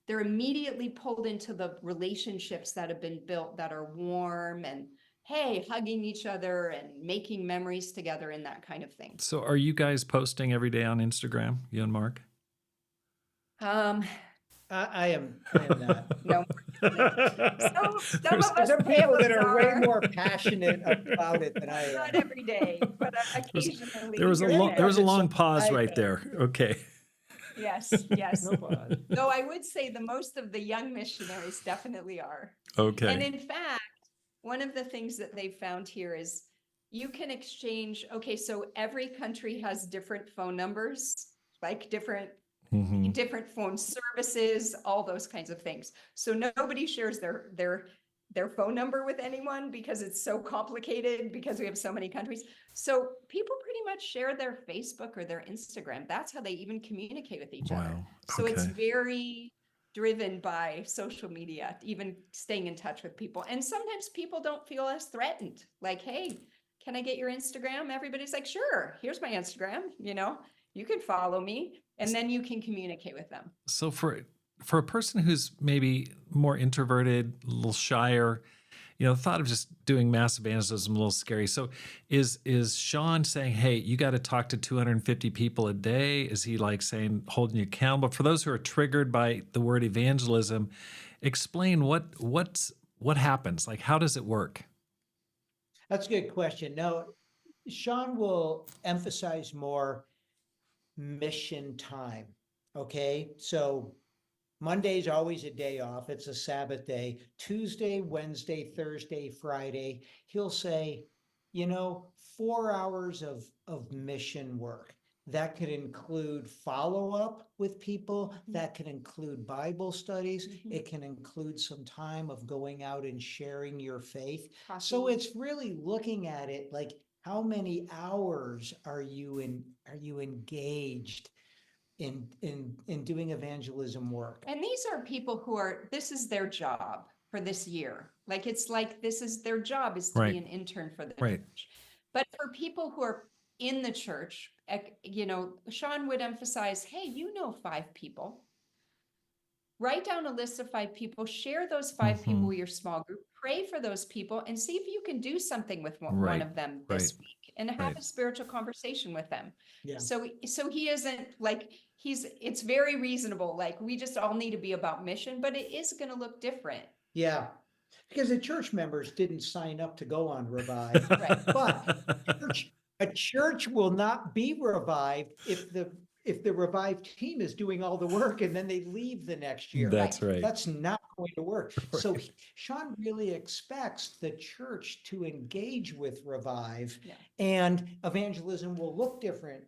they're immediately pulled into the relationships that have been built that are warm and, hey, hugging each other and making memories together and that kind of thing. So are you guys posting every day on Instagram, you and Mark? I am not. No. Some of us people that are way more passionate about it than I am. Not every day, but occasionally. There was a long pause right there. Okay. Yes. Though I would say the most of the young missionaries definitely are. Okay. And in fact, one of the things that they found here is you can exchange. Okay, so every country has different phone numbers, like different phone services, all those kinds of things. So nobody shares their phone number with anyone because it's so complicated, because we have so many countries. So people pretty much share their Facebook or their Instagram. That's how they even communicate with each other. So it's very driven by social media, even staying in touch with people. And sometimes people don't feel as threatened. Like, hey, can I get your Instagram? Everybody's like, sure, here's my Instagram, you can follow me, and then you can communicate with them. So for a person who's maybe more introverted, a little shyer, the thought of just doing mass evangelism is a little scary. So is Sean saying, hey, you got to talk to 250 people a day? Is he like saying, holding you accountable? For those who are triggered by the word evangelism, explain what happens. Like, how does it work? That's a good question. No, Sean will emphasize more mission time. Okay. So Monday's always a day off. It's a Sabbath day. Tuesday, Wednesday, Thursday, Friday, he'll say, 4 hours of mission work. That could include follow-up with people. That can include Bible studies. It can include some time of going out and sharing your faith. So it's really looking at it like, how many hours are you engaged in doing evangelism work? And these are people this is their job for this year. This is their job, is to Right. be an intern for the Right. church. But for people who are in the church, Sean would emphasize, hey, 5 people. Write down a list of 5 people, share those 5 people with your small group, pray for those people, and see if you can do something with one of them this week, and have a spiritual conversation with them. Yeah. So he isn't like, it's very reasonable. Like, we just all need to be about mission, but it is going to look different. Yeah. Because the church members didn't sign up to go on Revive. Right. But a church will not be revived if the Revive team is doing all the work and then they leave the next year. That's right. That's not going to work. Right. So Sean really expects the church to engage with Revive, and evangelism will look different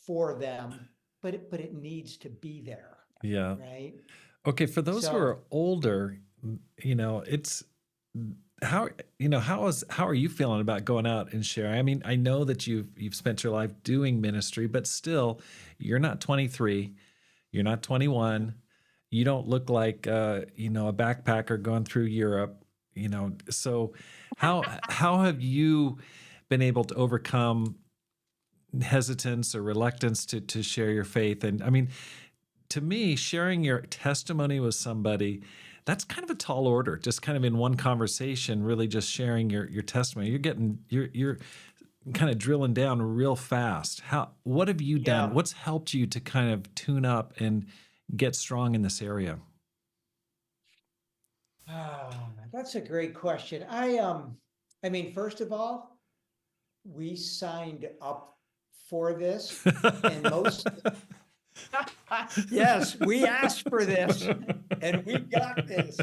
for them, but it needs to be there. Yeah. Right. Okay. For those who are older, it's how are you feeling about going out and sharing? I mean, I know that you've spent your life doing ministry, but still, you're not 23, you're not 21, you don't look like a backpacker going through Europe, So how have you been able to overcome hesitance or reluctance to share your faith? And I mean, to me, sharing your testimony with somebody, that's kind of a tall order, just kind of in one conversation, really just sharing your testimony. You're kind of drilling down real fast. What have you done? Yeah. What's helped you to kind of tune up and get strong in this area? That's a great question. I mean, first of all, we signed up for this, and most yes, we asked for this and we got this.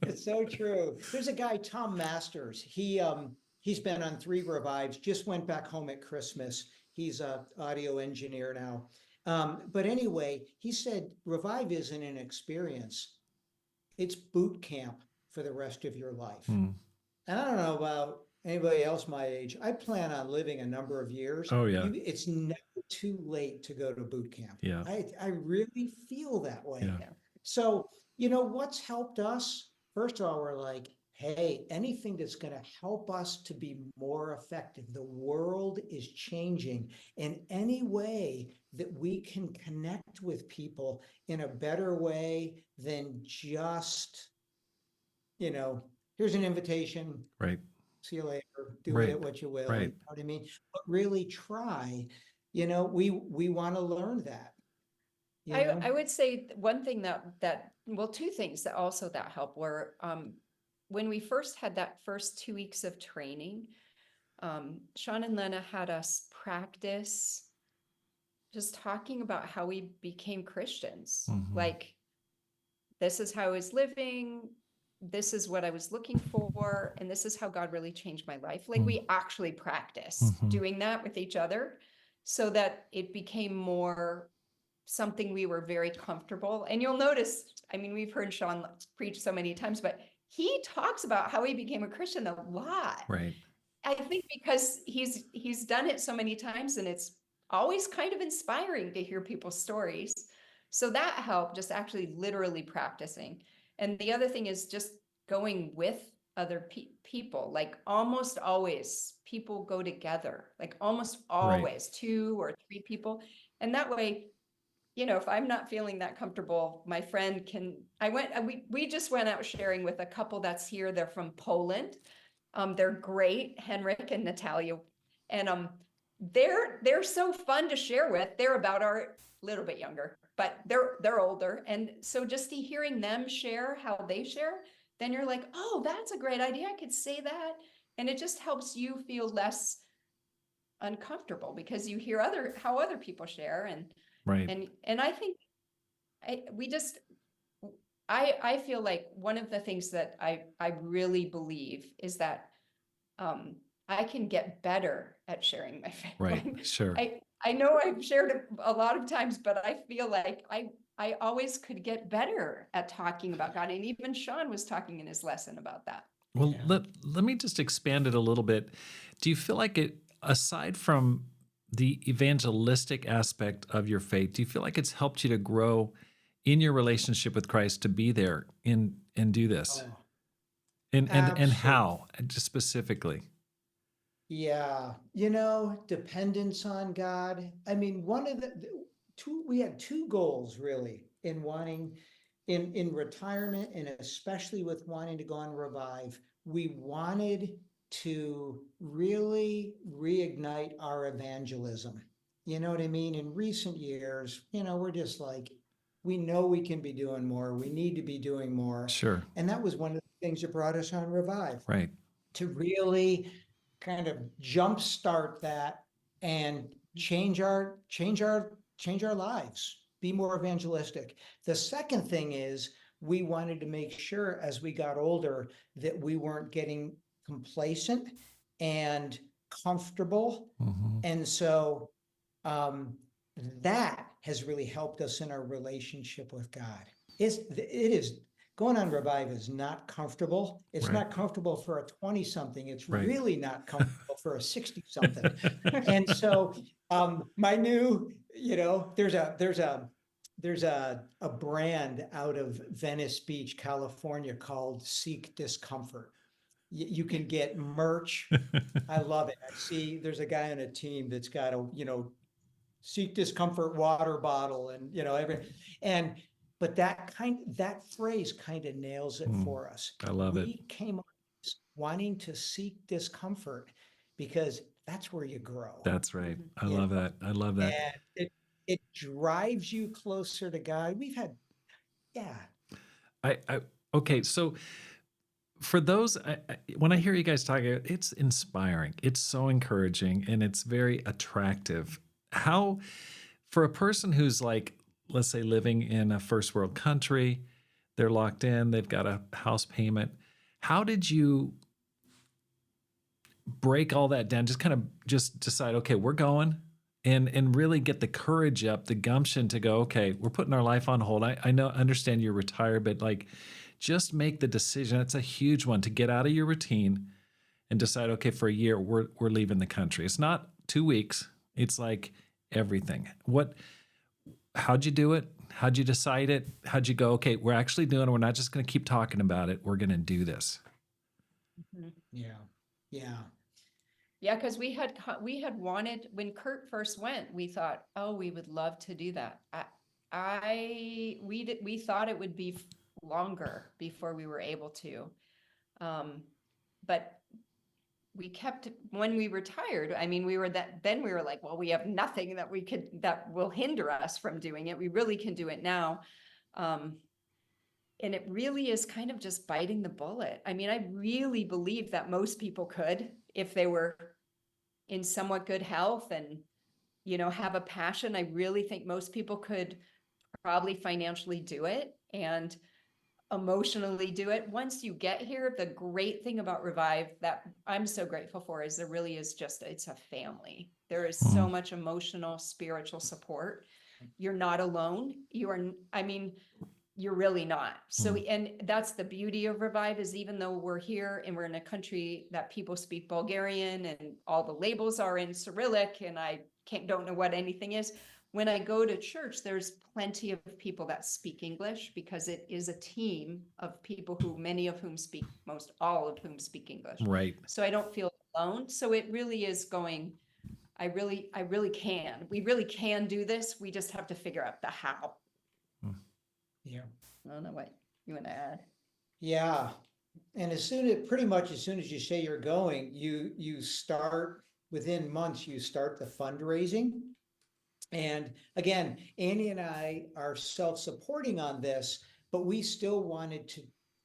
It's so true. There's a guy, Tom Masters. He's been on 3 Revives, just went back home at Christmas. He's an audio engineer now. But anyway, he said, Revive isn't an experience. It's boot camp for the rest of your life. And I don't know about anybody else my age. I plan on living a number of years. Oh, yeah. It's never too late to go to boot camp. Yeah. I really feel that way. Yeah. So, what's helped us? First of all, we're like, hey, anything that's going to help us to be more effective. The world is changing, and any way that we can connect with people in a better way than just, here's an invitation. Right. See you later. Do with it what you will. Right. You know what I mean? But really try. We want to learn that. I would say one thing well, 2 things that help were, when we first had that first 2 weeks of training, Sean and Lena had us practice just talking about how we became Christians. Like, this is how I was living, this is what I was looking for, and this is how God really changed my life. Like, we actually practiced doing that with each other so that it became more something we were very comfortable. And you'll notice, I mean, we've heard Sean preach so many times, but he talks about how he became a Christian a lot. Right. I think because he's done it so many times, and it's always kind of inspiring to hear people's stories. So that helped, just actually literally practicing. And the other thing is just going with other people. Like almost always people go together, like almost Right. always 2 or 3 people. And that way, if I'm not feeling that comfortable, my friend can, we just went out sharing with a couple that's here. They're from Poland. They're great, Henrik and Natalia. And they're so fun to share with. They're about our little bit younger, but they're older. And so just hearing them share how they share, then you're like, oh, that's a great idea. I could say that. And it just helps you feel less uncomfortable because you hear how other people share. Right. And I think I feel like one of the things that I really believe is that I can get better at sharing my faith. Right. Sure. I know I've shared it a lot of times, but I feel like I always could get better at talking about God. And even Sean was talking in his lesson about that. Well, Yeah. let me just expand it a little bit. Do you feel like it, aside from the evangelistic aspect of your faith, do you feel like it's helped you to grow in your relationship with Christ to be there and do this? Oh, And absolutely. how, just specifically? Yeah. Dependence on God. I mean, one of we had two goals really in wanting in retirement, and especially with wanting to go on Revive. We wanted to really reignite our evangelism. You know what I mean? In recent years, we're just like, we know we can be doing more. We need to be doing more. Sure. And that was one of the things that brought us on Revive, Right. to really kind of jumpstart that and change our lives, be more evangelistic. The second thing is, we wanted to make sure as we got older that we weren't getting complacent and comfortable. Mm-hmm. And so that has really helped us in our relationship with God. It is going on Revive is not comfortable. It's Right. not comfortable for a 20-something. It's Right. really not comfortable for a 60-something. And so my new, there's a brand out of Venice Beach, California called Seek Discomfort. You can get merch. I love it. I see there's a guy on a team that's got a, Seek Discomfort water bottle, and but that phrase kind of nails it for us. I love it. We came up wanting to seek discomfort because that's where you grow. That's right. I Yeah. love that. I love that. And it drives you closer to God. We've had, yeah. Okay. So for those, when I hear you guys talking, it's inspiring. It's so encouraging and it's very attractive. How, for a person who's like, let's say, living in a first world country, they're locked in, they've got a house payment. How did you break all that down? Just decide, okay, we're going, and really get the courage up, the gumption to go, okay, we're putting our life on hold. I understand you're retired, but like, just make the decision. It's a huge one to get out of your routine and decide, okay, for a year, we're leaving the country. It's not 2 weeks. It's like everything. How'd you do it? How'd you decide it? How'd you go, okay, we're actually doing it. We're not just going to keep talking about it. We're going to do this. Yeah. Yeah. Yeah, because we had wanted, when Kurt first went, we thought, oh, we would love to do that. We thought it would be longer before we were able to, but we kept, when we retired, I mean, we were like, well, we have nothing that will hinder us from doing it. We really can do it now. And it really is kind of just biting the bullet. I mean, I really believe that most people could, if they were in somewhat good health and, have a passion. I really think most people could probably financially do it and emotionally do it. Once you get here, the great thing about Revive that I'm so grateful for is there really is it's a family. There is so much emotional, spiritual support. You're not alone. You're really not. So, and that's the beauty of Revive, is even though we're here and we're in a country that people speak Bulgarian and all the labels are in Cyrillic and I don't know what anything is, when I go to church, there's plenty of people that speak English because it is a team of people who many of whom speak, most all of whom speak English. Right. So I don't feel alone. So it really is going, we really can do this. We just have to figure out the how. Yeah. I don't know what you want to add. Yeah. And pretty much as soon as you say you're going, you start within months, you start the fundraising. And again, Annie and I are self-supporting on this, but we still wanted to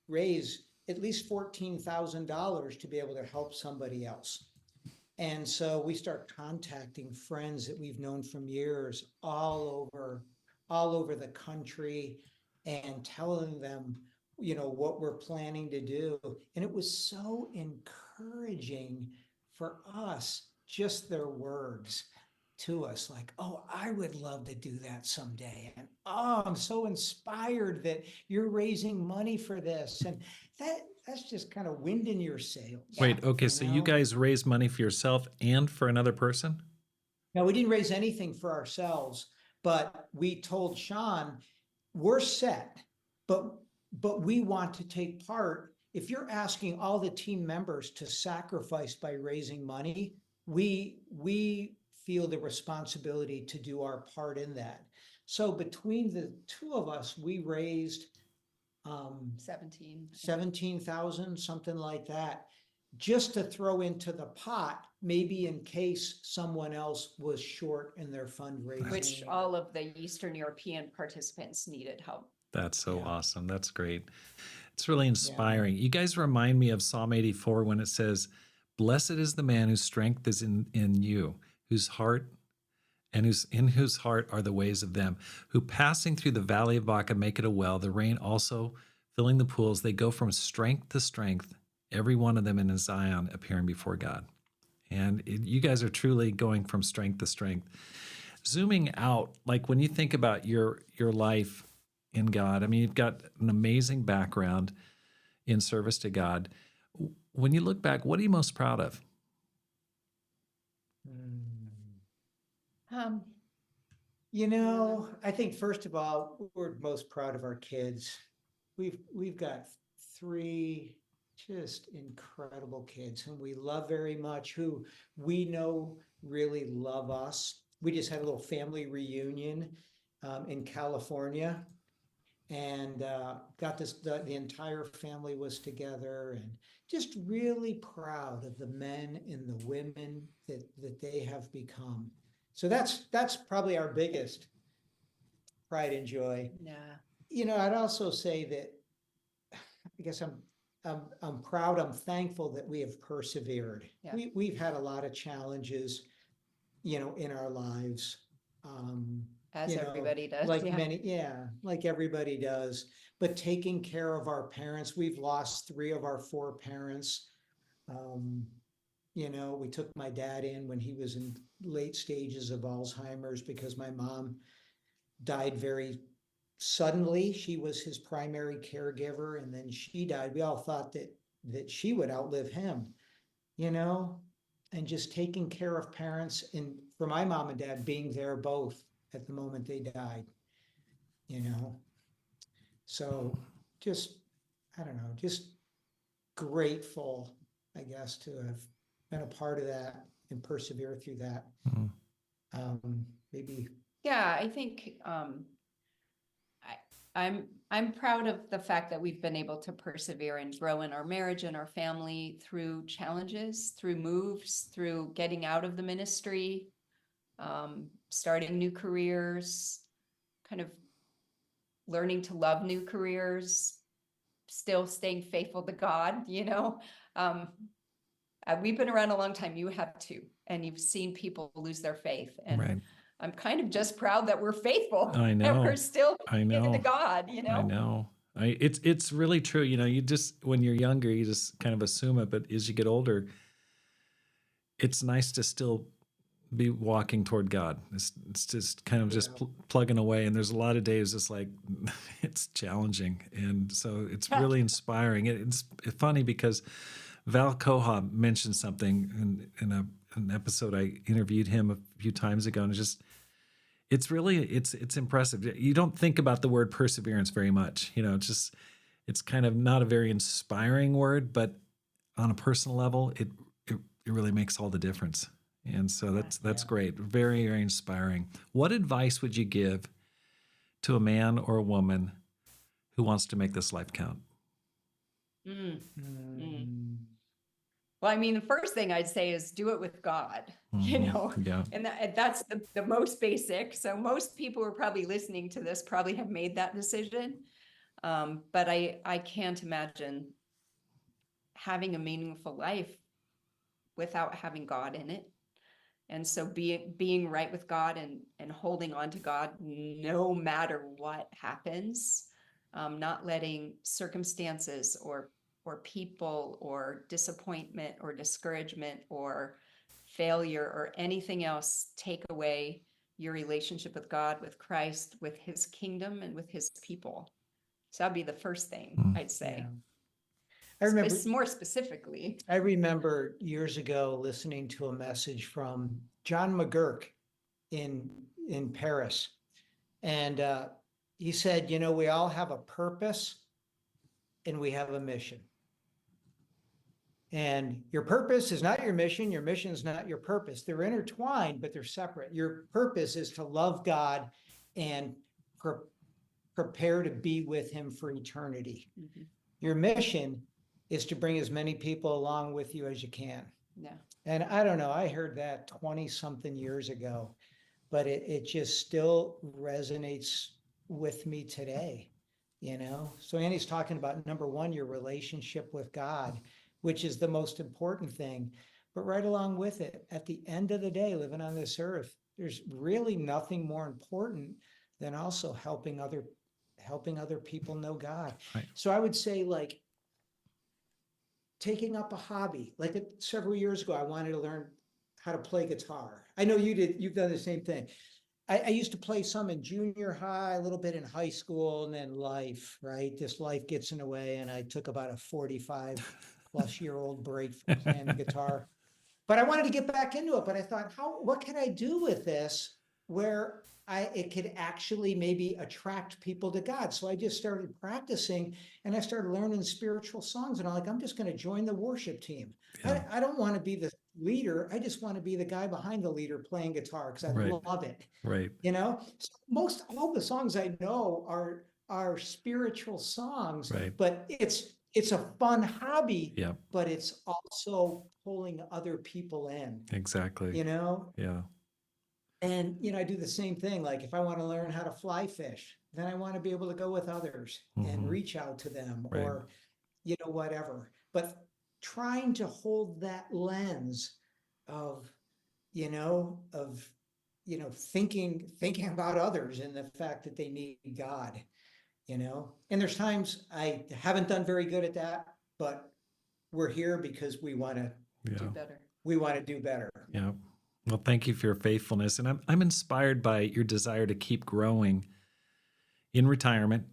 raise at least $14,000 to be able to help somebody else. And so we start contacting friends that we've known from years all over the country and telling them, what we're planning to do. And it was so encouraging for us, just their words to us, like, oh, I would love to do that someday. And oh, I'm so inspired that you're raising money for this. And that's just kind of wind in your sails. Wait, okay, so you guys raise money for yourself and for another person? No, we didn't raise anything for ourselves, but we told Sean, we're set, but we want to take part. If you're asking all the team members to sacrifice by raising money, we feel the responsibility to do our part in that. So between the two of us, we raised 17,000, something like that, just to throw into the pot, maybe in case someone else was short in their fundraising. Which all of the Eastern European participants needed help. That's so awesome. That's great. It's really inspiring. You guys remind me of Psalm 84 when it says, "Blessed is the man whose strength is in you, whose heart in whose heart are the ways of them, who passing through the valley of Baca make it a well, the rain also filling the pools. They go from strength to strength, every one of them in Zion appearing before God." And you guys are truly going from strength to strength. Zooming out, like when you think about your life in God, I mean, you've got an amazing background in service to God. When you look back, what are you most proud of? I think first of all, we're most proud of our kids. We've got 3 just incredible kids whom we love very much, who we know really love us. We just had a little family reunion in California, and the entire family was together, and just really proud of the men and the women that they have become. So that's probably our biggest pride and joy. Yeah. I'd also say that I guess I'm proud, I'm thankful that we have persevered. Yeah. We've had a lot of challenges, in our lives. As everybody does. Like like everybody does. But taking care of our parents, we've lost 3 of our 4 parents. We took my dad in when he was in late stages of Alzheimer's because my mom died very suddenly. She was his primary caregiver, and then she died. We all thought that she would outlive him, and just taking care of parents, and for my mom and dad being there both at the moment they died, So just, I don't know, just grateful, I guess, to have been a part of that and persevere through that. Maybe. Yeah, I think I'm proud of the fact that we've been able to persevere and grow in our marriage and our family through challenges, through moves, through getting out of the ministry, starting new careers, kind of learning to love new careers, still staying faithful to God, we've been around a long time. You have too, and you've seen people lose their faith. And Right. I'm kind of just proud that we're faithful. I know. And we're still I know. giving to God, I know. It's really true. You just, when you're younger, you just kind of assume it, but as you get older, it's nice to still be walking toward God. It's just kind of just plugging away. And there's a lot of days it's like, it's challenging. And so it's really inspiring. It's funny because Val Koha mentioned something in an episode. I interviewed him a few times ago, and it's impressive. You don't think about the word perseverance very much. It's kind of not a very inspiring word, but on a personal level, it really makes all the difference. And so that's great. Very, very inspiring. What advice would you give to a man or a woman who wants to make this life count? Mm. Mm. Well, I mean, the first thing I'd say is do it with God, Yeah. and that's the most basic. So most people who are probably listening to this probably have made that decision. But I can't imagine having a meaningful life without having God in it. And so being right with God and holding on to God no matter what happens, not letting circumstances or people or disappointment or discouragement or failure or anything else take away your relationship with God, with Christ, with his kingdom, and with his people. So that'd be the first thing I'd say. Yeah. I remember More specifically. I remember years ago listening to a message from John McGurk in Paris. And he said, we all have a purpose and we have a mission. And your purpose is not your mission is not your purpose. They're intertwined, but they're separate. Your purpose is to love God and prepare to be with him for eternity. Mhm. Your mission is to bring as many people along with you as you can. Yeah. And I don't know, I heard that 20 something years ago, but it just still resonates with me today, So Annie's talking about, number one, your relationship with God, which is the most important thing. But right along with it, at the end of the day, living on this earth, there's really nothing more important than also helping other people know God. Right. So I would say, like, taking up a hobby. Like several years ago, I wanted to learn how to play guitar. I know you did. You've done the same thing. I used to play some in junior high, a little bit in high school, and then life, right? This life gets in the way, and I took about a 45-plus-year-old break from playing the guitar. But I wanted to get back into it. But I thought, what can I do with this where it could actually maybe attract people to God? So I just started practicing, and I started learning spiritual songs. And I'm just going to join the worship team. Yeah. I don't want to be the leader. I just want to be the guy behind the leader playing guitar because I love it. Right. So all the songs I know are spiritual songs, Right. but it's a fun hobby, Yeah. but it's also pulling other people in, Exactly. Yeah. And, I do the same thing. Like if I want to learn how to fly fish, then I want to be able to go with others and reach out to them or, whatever. But trying to hold that lens of thinking about others and the fact that they need God, and there's times I haven't done very good at that, but we're here because we want to Do better. do better. Yeah. Well, thank you for your faithfulness. And I'm inspired by your desire to keep growing in retirement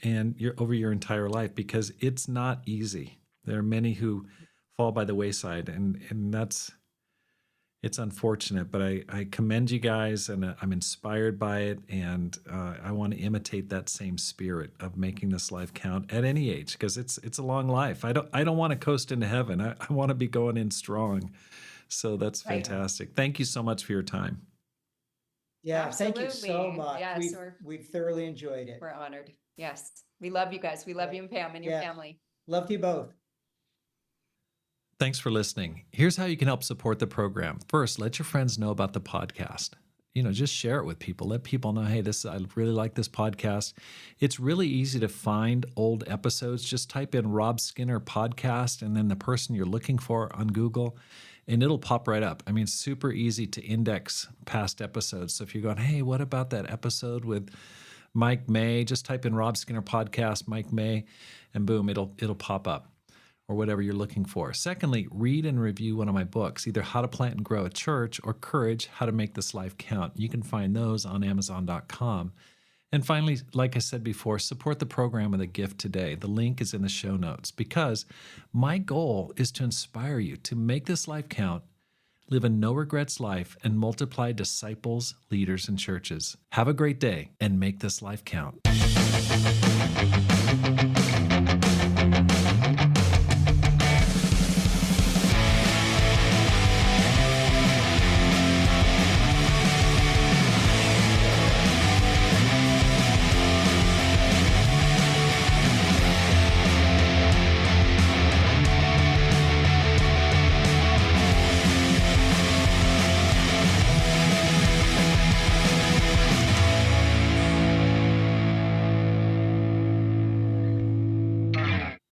and over your entire life, because it's not easy. There are many who fall by the wayside, and it's unfortunate, but I commend you guys, and I'm inspired by it, and I want to imitate that same spirit of making this life count at any age, because it's a long life. I don't want to coast into heaven. I want to be going in strong. So that's fantastic. Thank you so much for your time. Yeah, thank you so Absolutely. much. Yes, We've thoroughly enjoyed it. We're honored. Yes. We love you guys. We love you and Pam and your family. Love you both. Thanks for listening. Here's how you can help support the program. First, let your friends know about the podcast. Just share it with people. Let people know, hey, I really like this podcast. It's really easy to find old episodes. Just type in Rob Skinner podcast and then the person you're looking for on Google, and it'll pop right up. I mean, it's super easy to index past episodes. So if you're going, hey, what about that episode with Mike May? Just type in Rob Skinner podcast, Mike May, and boom, it'll pop up, or whatever you're looking for. Secondly, read and review one of my books, either How to Plant and Grow a Church or Courage, How to Make This Life Count. You can find those on Amazon.com. And finally, like I said before, support the program with a gift today. The link is in the show notes, because my goal is to inspire you to make this life count Live a no-regrets life and multiply disciples, leaders, and churches. Have a great day and make this life count.